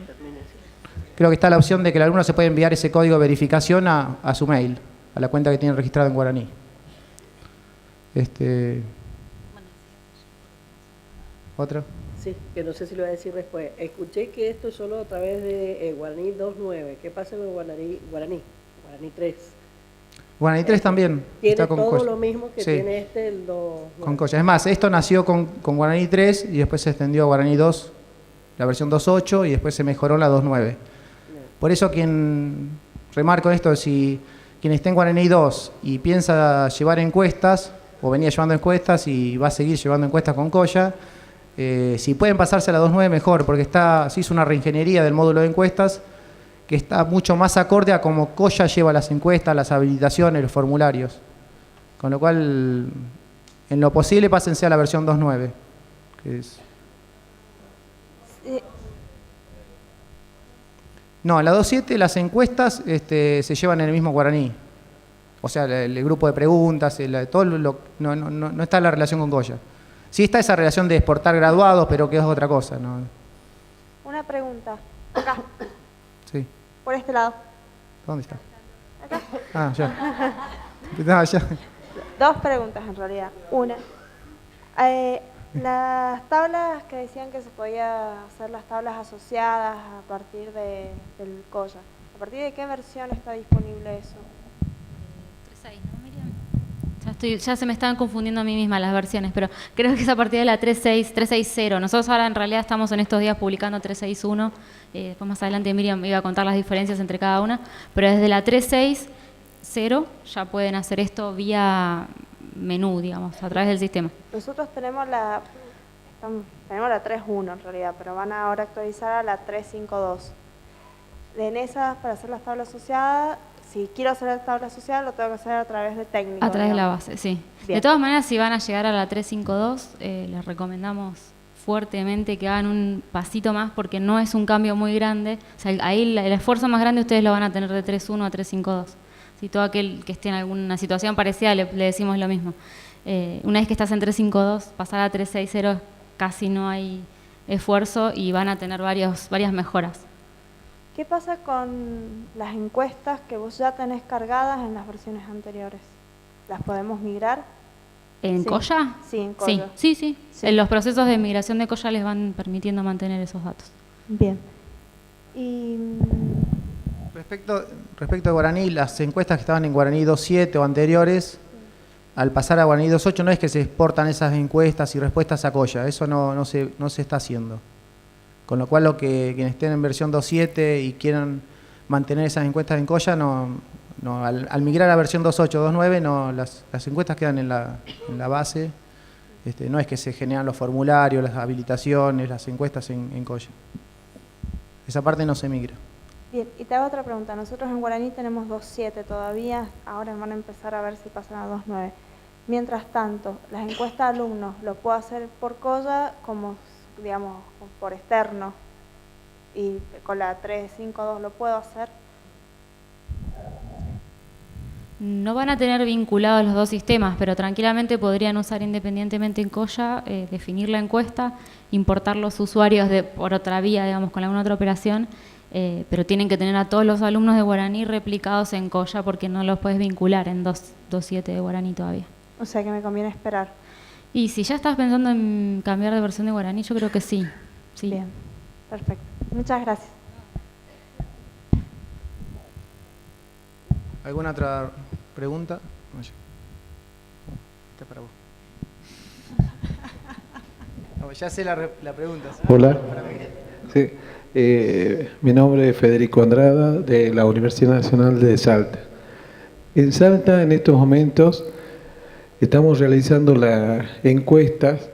Creo que está la opción de que el alumno se puede enviar ese código de verificación a su mail, a la cuenta que tiene registrada en guaraní. ¿Otro?
Sí, que no sé si lo voy a decir después. Escuché que esto es solo a través de guaraní 2.9. ¿Qué pasa con guaraní 3?
Guaraní 3 también.
Tiene
está con
todo
Colla.
lo mismo que
Sí.
tiene el 2.
Con Colla. Es más, esto nació con Guaraní 3 y después se extendió a Guaraní 2, la versión 2.8 y después se mejoró la 2.9. Por eso remarco esto, si quien esté en Guaraní 2 y piensa llevar encuestas, o venía llevando encuestas y va a seguir llevando encuestas con Colla, si pueden pasarse a la 2.9 mejor, porque se hizo una reingeniería del módulo de encuestas que está mucho más acorde a cómo Colla lleva las encuestas, las habilitaciones, los formularios. Con lo cual, en lo posible, pásense a la versión 2.9. Que es... No, en la 2.7 las encuestas se llevan en el mismo guaraní. O sea, el grupo de preguntas, no está la relación con Colla. Sí está esa relación de exportar graduados, pero que es otra cosa, ¿no?
Una pregunta. Acá,
Sí.
por este lado.
¿Dónde está?
Acá.
Ah, ya. No, ya.
Dos preguntas en realidad. Una. Las tablas que decían que se podía hacer las tablas asociadas a partir del Colla. ¿A partir de qué versión está disponible eso?
3.6, ¿no, Miriam? Ya se me estaban confundiendo a mí misma las versiones, pero creo que es a partir de la 3.6, 3.6.0. Nosotros ahora en realidad estamos en estos días publicando 3.6.1. Después más adelante Miriam iba a contar las diferencias entre cada una, pero desde la 3.6.0 ya pueden hacer esto vía menú, digamos, a través del sistema.
Nosotros tenemos la 3.1 en realidad, pero van a ahora actualizar a la 3.5.2. En esas, para hacer las tablas asociadas, si quiero hacer la tabla asociada, lo tengo que hacer a través de técnico.
A través de la
digamos.
base, sí.
Bien.
De todas maneras, si van a llegar a la 3.5.2, les recomendamos fuertemente que hagan un pasito más porque no es un cambio muy grande. O sea, ahí el esfuerzo más grande ustedes lo van a tener de 3.1 a 3.5.2. Si todo aquel que esté en alguna situación parecida le decimos lo mismo. Una vez que estás en 3.5.2, pasar a 3.6.0 casi no hay esfuerzo y van a tener varias mejoras.
¿Qué pasa con las encuestas que vos ya tenés cargadas en las versiones anteriores? ¿Las podemos migrar?
¿En
Sí.
Colla?
Sí, en Colla.
Sí.
Sí.
En los procesos de migración de Colla les van permitiendo mantener esos datos.
Bien. Y
Respecto a Guaraní, las encuestas que estaban en Guaraní 2.7 o anteriores, al pasar a Guaraní 2.8 no es que se exportan esas encuestas y respuestas a Colla, eso no se está haciendo. Con lo cual quienes estén en versión 2.7 y quieran mantener esas encuestas en Colla, al migrar a versión 2.8 o 2.9, las encuestas quedan en la base. No es que se generan los formularios, las habilitaciones, las encuestas en Colla. Esa parte no se migra.
bien, y te hago otra pregunta. Nosotros en Guaraní tenemos 2.7 todavía, ahora van a empezar a ver si pasan a 2.9. Mientras tanto, las encuestas de alumnos lo puedo hacer por Colla como, digamos, por externo, y con la 3.5.2 lo puedo hacer.
No van a tener vinculados los dos sistemas, pero tranquilamente podrían usar independientemente en Colla, definir la encuesta, importar los usuarios por otra vía, digamos, con alguna otra operación, pero tienen que tener a todos los alumnos de Guaraní replicados en Colla porque no los puedes vincular en 2.7 de Guaraní todavía.
O sea que me conviene esperar.
Y si ya estás pensando en cambiar de versión de Guaraní, yo creo que sí.
Bien, perfecto. Muchas gracias.
¿Alguna otra pregunta? No, ya. Esta es para vos. No, ya sé la pregunta. ¿Sí?
Hola. Sí. Mi nombre es Federico Andrada, de la Universidad Nacional de Salta. En Salta, en estos momentos, estamos realizando las encuestas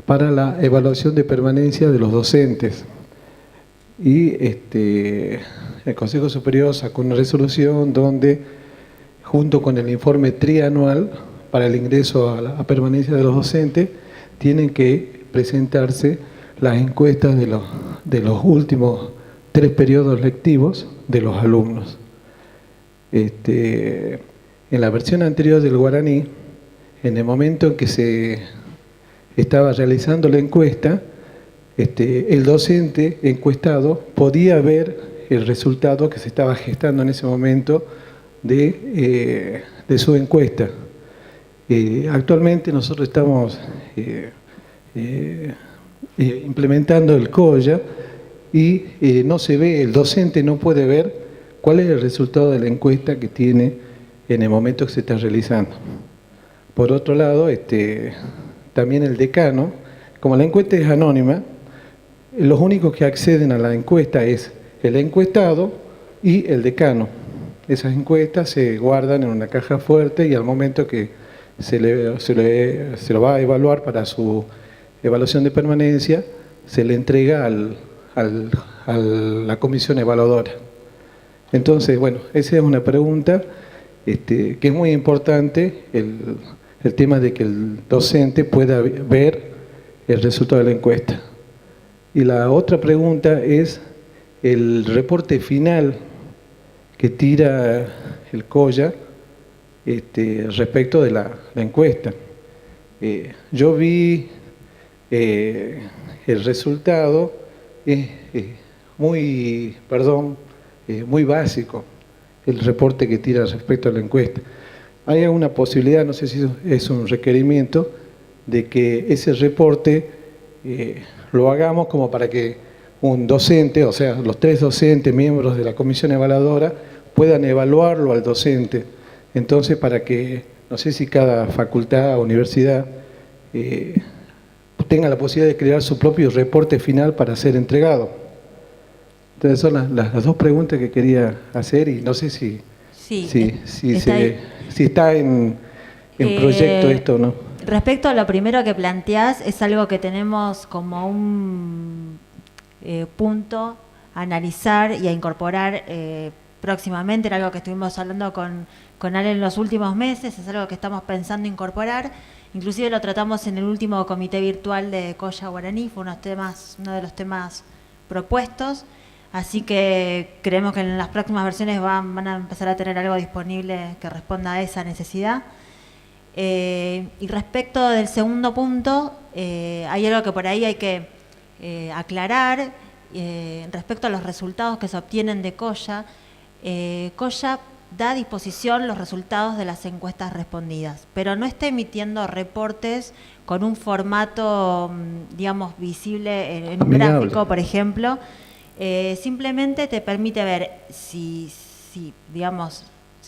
para la evaluación de permanencia de los docentes. Y el Consejo Superior sacó una resolución donde, junto con el informe trianual para el ingreso a permanencia de los docentes, tienen que presentarse las encuestas de los últimos 3 periodos lectivos de los alumnos. En la versión anterior del Guaraní, en el momento en que se estaba realizando la encuesta, el docente encuestado podía ver el resultado que se estaba gestando en ese momento de su encuesta. Actualmente nosotros estamos implementando el Colla y no se ve, el docente no puede ver cuál es el resultado de la encuesta que tiene en el momento que se está realizando. Por otro lado, también el decano, como la encuesta es anónima, los únicos que acceden a la encuesta es el encuestado y el decano. Esas encuestas se guardan en una caja fuerte y al momento que se lo va a evaluar para su evaluación de permanencia, se le entrega a la comisión evaluadora. Entonces, bueno, esa es una pregunta que es muy importante, el tema de que el docente pueda ver el resultado de la encuesta. Y la otra pregunta es el reporte final que tira el Colla respecto de la encuesta. Yo vi el resultado es muy básico, el reporte que tira respecto a la encuesta. Hay una posibilidad, no sé si es un requerimiento, de que ese reporte lo hagamos como para que un docente, o sea, los 3 docentes, miembros de la comisión evaluadora, puedan evaluarlo al docente. Entonces, para que, no sé si cada facultad o universidad tenga la posibilidad de crear su propio reporte final para ser entregado. Entonces, son las 2 preguntas que quería hacer y no sé si está en proyecto esto o no.
Respecto a lo primero que planteás, es algo que tenemos como un punto a analizar y a incorporar próximamente. Era algo que estuvimos hablando con Ale en los últimos meses, es algo que estamos pensando incorporar. Inclusive lo tratamos en el último comité virtual de Colla Guaraní, fue uno de los temas propuestos. Así que creemos que en las próximas versiones van a empezar a tener algo disponible que responda a esa necesidad. Y respecto del segundo punto, hay algo que por ahí hay que aclarar respecto a los resultados que se obtienen de Colla. Colla da a disposición los resultados de las encuestas respondidas, pero no está emitiendo reportes con un formato, digamos, visible en un gráfico, por ejemplo. Simplemente te permite ver si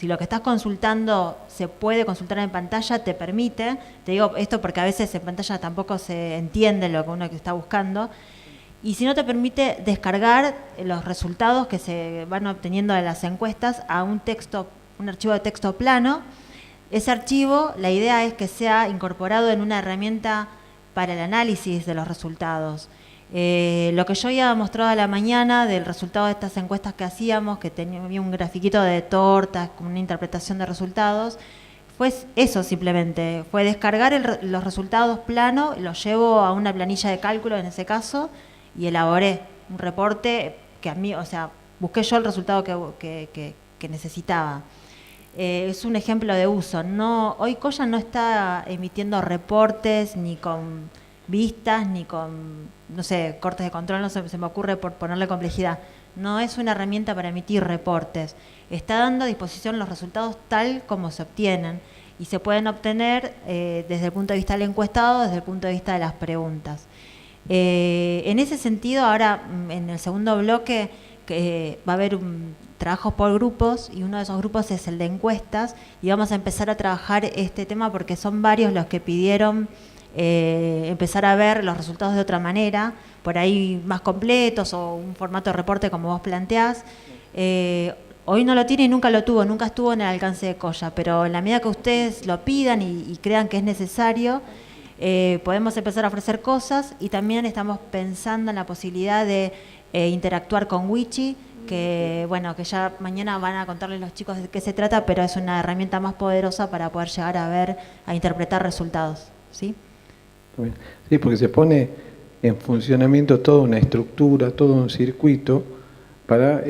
lo que estás consultando se puede consultar en pantalla, te permite. Te digo esto porque a veces en pantalla tampoco se entiende lo que uno está buscando. Y si no, te permite descargar los resultados que se van obteniendo de las encuestas a un archivo de texto plano. Ese archivo, la idea es que sea incorporado en una herramienta para el análisis de los resultados. Lo que yo había mostrado a la mañana del resultado de estas encuestas que hacíamos, que tenía un grafiquito de tortas con una interpretación de resultados, fue eso simplemente, fue descargar los resultados plano, los llevo a una planilla de cálculo en ese caso y elaboré un reporte que a mí, o sea, busqué yo el resultado que necesitaba. Es un ejemplo de uso. Hoy Colla no está emitiendo reportes ni con vistas, ni con, no sé, cortes de control, no se me ocurre por ponerle complejidad. No es una herramienta para emitir reportes. Está dando a disposición los resultados tal como se obtienen y se pueden obtener desde el punto de vista del encuestado, desde el punto de vista de las preguntas. En ese sentido, ahora en el segundo bloque va a haber trabajos por grupos y uno de esos grupos es el de encuestas y vamos a empezar a trabajar este tema porque son varios los que pidieron empezar a ver los resultados de otra manera, por ahí más completos o un formato de reporte como vos planteás. Hoy no lo tiene y nunca lo tuvo, nunca estuvo en el alcance de Colla, pero en la medida que ustedes lo pidan y crean que es necesario, podemos empezar a ofrecer cosas y también estamos pensando en la posibilidad de interactuar con Wichi, que bueno, que ya mañana van a contarles los chicos de qué se trata, pero es una herramienta más poderosa para poder llegar a ver, a interpretar resultados, ¿sí?
Sí, porque se pone en funcionamiento toda una estructura, todo un circuito para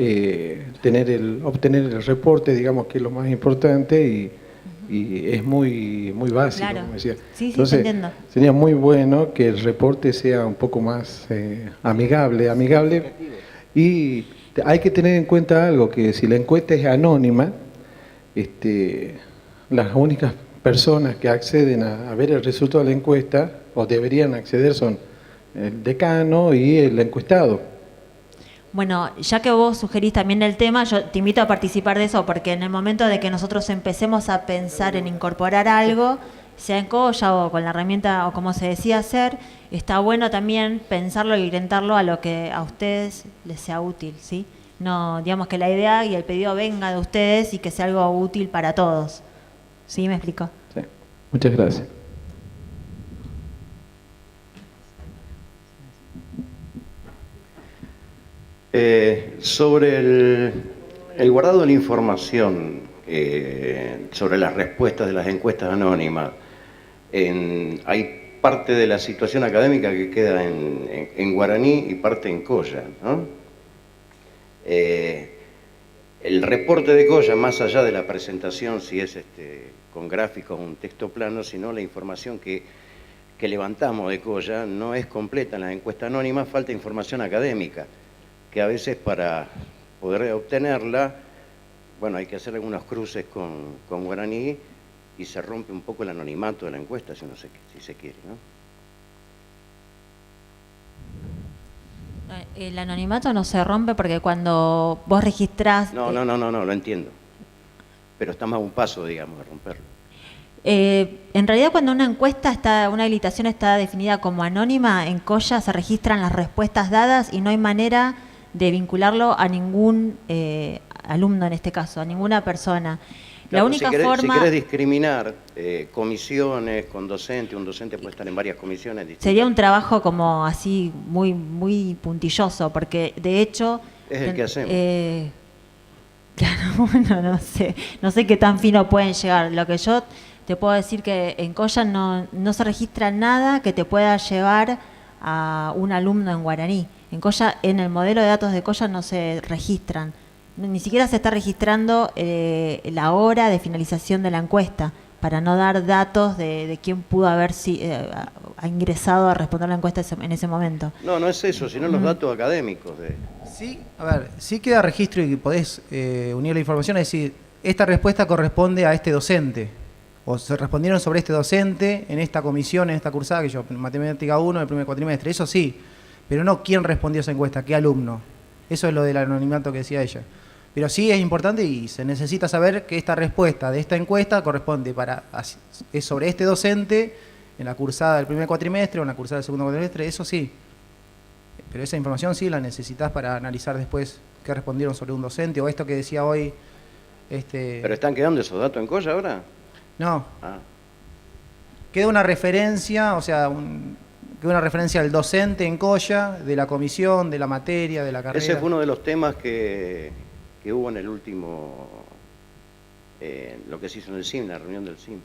obtener el reporte, digamos que es lo más importante y es muy básico,
claro.
Como decía.
Sí,
entonces,
entiendo.
sería muy bueno que el reporte sea un poco más amigable y hay que tener en cuenta algo, que si la encuesta es anónima, las únicas personas que acceden a ver el resultado de la encuesta, o deberían acceder, son el decano y el encuestado.
Bueno, ya que vos sugerís también el tema, yo te invito a participar de eso, porque en el momento de que nosotros empecemos a pensar en incorporar algo, sea en Colla o con la herramienta o como se decía hacer, está bueno también pensarlo y orientarlo a lo que a ustedes les sea útil, ¿sí? No, digamos que la idea y el pedido venga de ustedes y que sea algo útil para todos. ¿Sí? ¿Me explico?
Sí. Muchas gracias.
Sobre el guardado de la información, sobre las respuestas de las encuestas anónimas, hay parte de la situación académica que queda en guaraní y parte en Colla, ¿no? El reporte de Colla, más allá de la presentación, si es con gráficos o un texto plano, sino la información que que levantamos de Colla no es completa en la encuesta anónima, falta información académica, que a veces para poder obtenerla, bueno, hay que hacer algunos cruces con guaraní y se rompe un poco el anonimato de la encuesta, si se quiere, ¿no?
El anonimato no se rompe porque cuando vos registrás...
No, lo entiendo. Pero estamos a un paso, digamos, de romperlo.
En realidad, cuando una una habilitación está definida como anónima, en Colla se registran las respuestas dadas y no hay manera de vincularlo a ningún alumno, en este caso, a ninguna persona. La
Claro,
única
si
forma...
querés discriminar comisiones con docente, un docente puede estar en varias comisiones distintas.
Sería un trabajo como así muy puntilloso, porque de hecho...
Es el que hacemos.
Claro, bueno, no sé qué tan fino pueden llegar. Lo que yo te puedo decir que en Colla no se registra nada que te pueda llevar a un alumno en guaraní. En Colla, en el modelo de datos de Colla no se registran. Ni siquiera se está registrando la hora de finalización de la encuesta, para no dar datos de quién pudo haber ha ingresado a responder la encuesta en ese momento.
No es eso, sino los datos académicos.
Sí, a ver, sí queda registro y podés unir la información, es decir, esta respuesta corresponde a este docente, o se respondieron sobre este docente en esta comisión, en esta cursada, que yo, Matemática 1, el primer cuatrimestre, eso sí, pero no quién respondió esa encuesta, qué alumno. Eso es lo del anonimato que decía ella. Pero sí es importante y se necesita saber que esta respuesta de esta encuesta corresponde es sobre este docente en la cursada del primer cuatrimestre o en la cursada del segundo cuatrimestre, eso sí. Pero esa información sí la necesitas para analizar después qué respondieron sobre un docente o esto que decía hoy.
¿Pero están quedando esos datos en Colla ahora?
No. Queda una referencia, o sea, queda una referencia al docente en Colla, de la comisión, de la materia, de la carrera.
Ese fue uno de los temas que hubo en el último, lo que se hizo en el CIM, la reunión del CIM.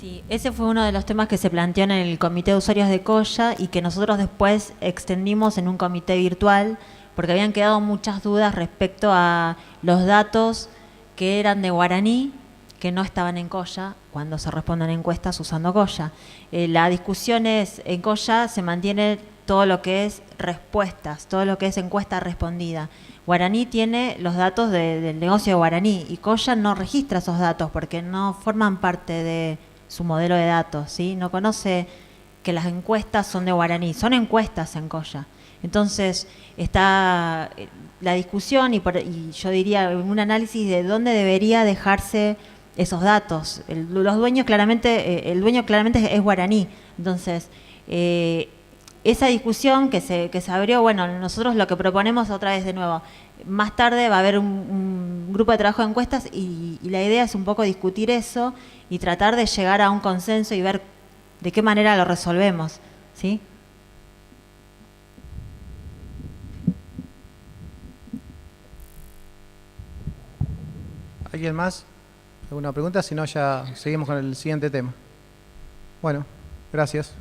Sí, ese fue uno de los temas que se planteó en el comité de usuarios de Colla y que nosotros después extendimos en un comité virtual porque habían quedado muchas dudas respecto a los datos que eran de guaraní que no estaban en Colla cuando se responden encuestas usando Colla. La discusión es, en Colla se mantiene todo lo que es respuestas, todo lo que es encuesta respondida. Guaraní tiene los datos del negocio de guaraní y Colla no registra esos datos porque no forman parte de su modelo de datos, ¿sí? No conoce que las encuestas son de guaraní, son encuestas en Colla. Entonces está la discusión y yo diría un análisis de dónde debería dejarse esos datos. El dueño claramente es guaraní. Entonces, esa discusión que se abrió, bueno, nosotros lo que proponemos otra vez de nuevo, más tarde va a haber un grupo de trabajo de encuestas y la idea es un poco discutir eso y tratar de llegar a un consenso y ver de qué manera lo resolvemos, ¿sí?
¿Alguien más? ¿Alguna pregunta? Si no, ya seguimos con el siguiente tema. Bueno, gracias.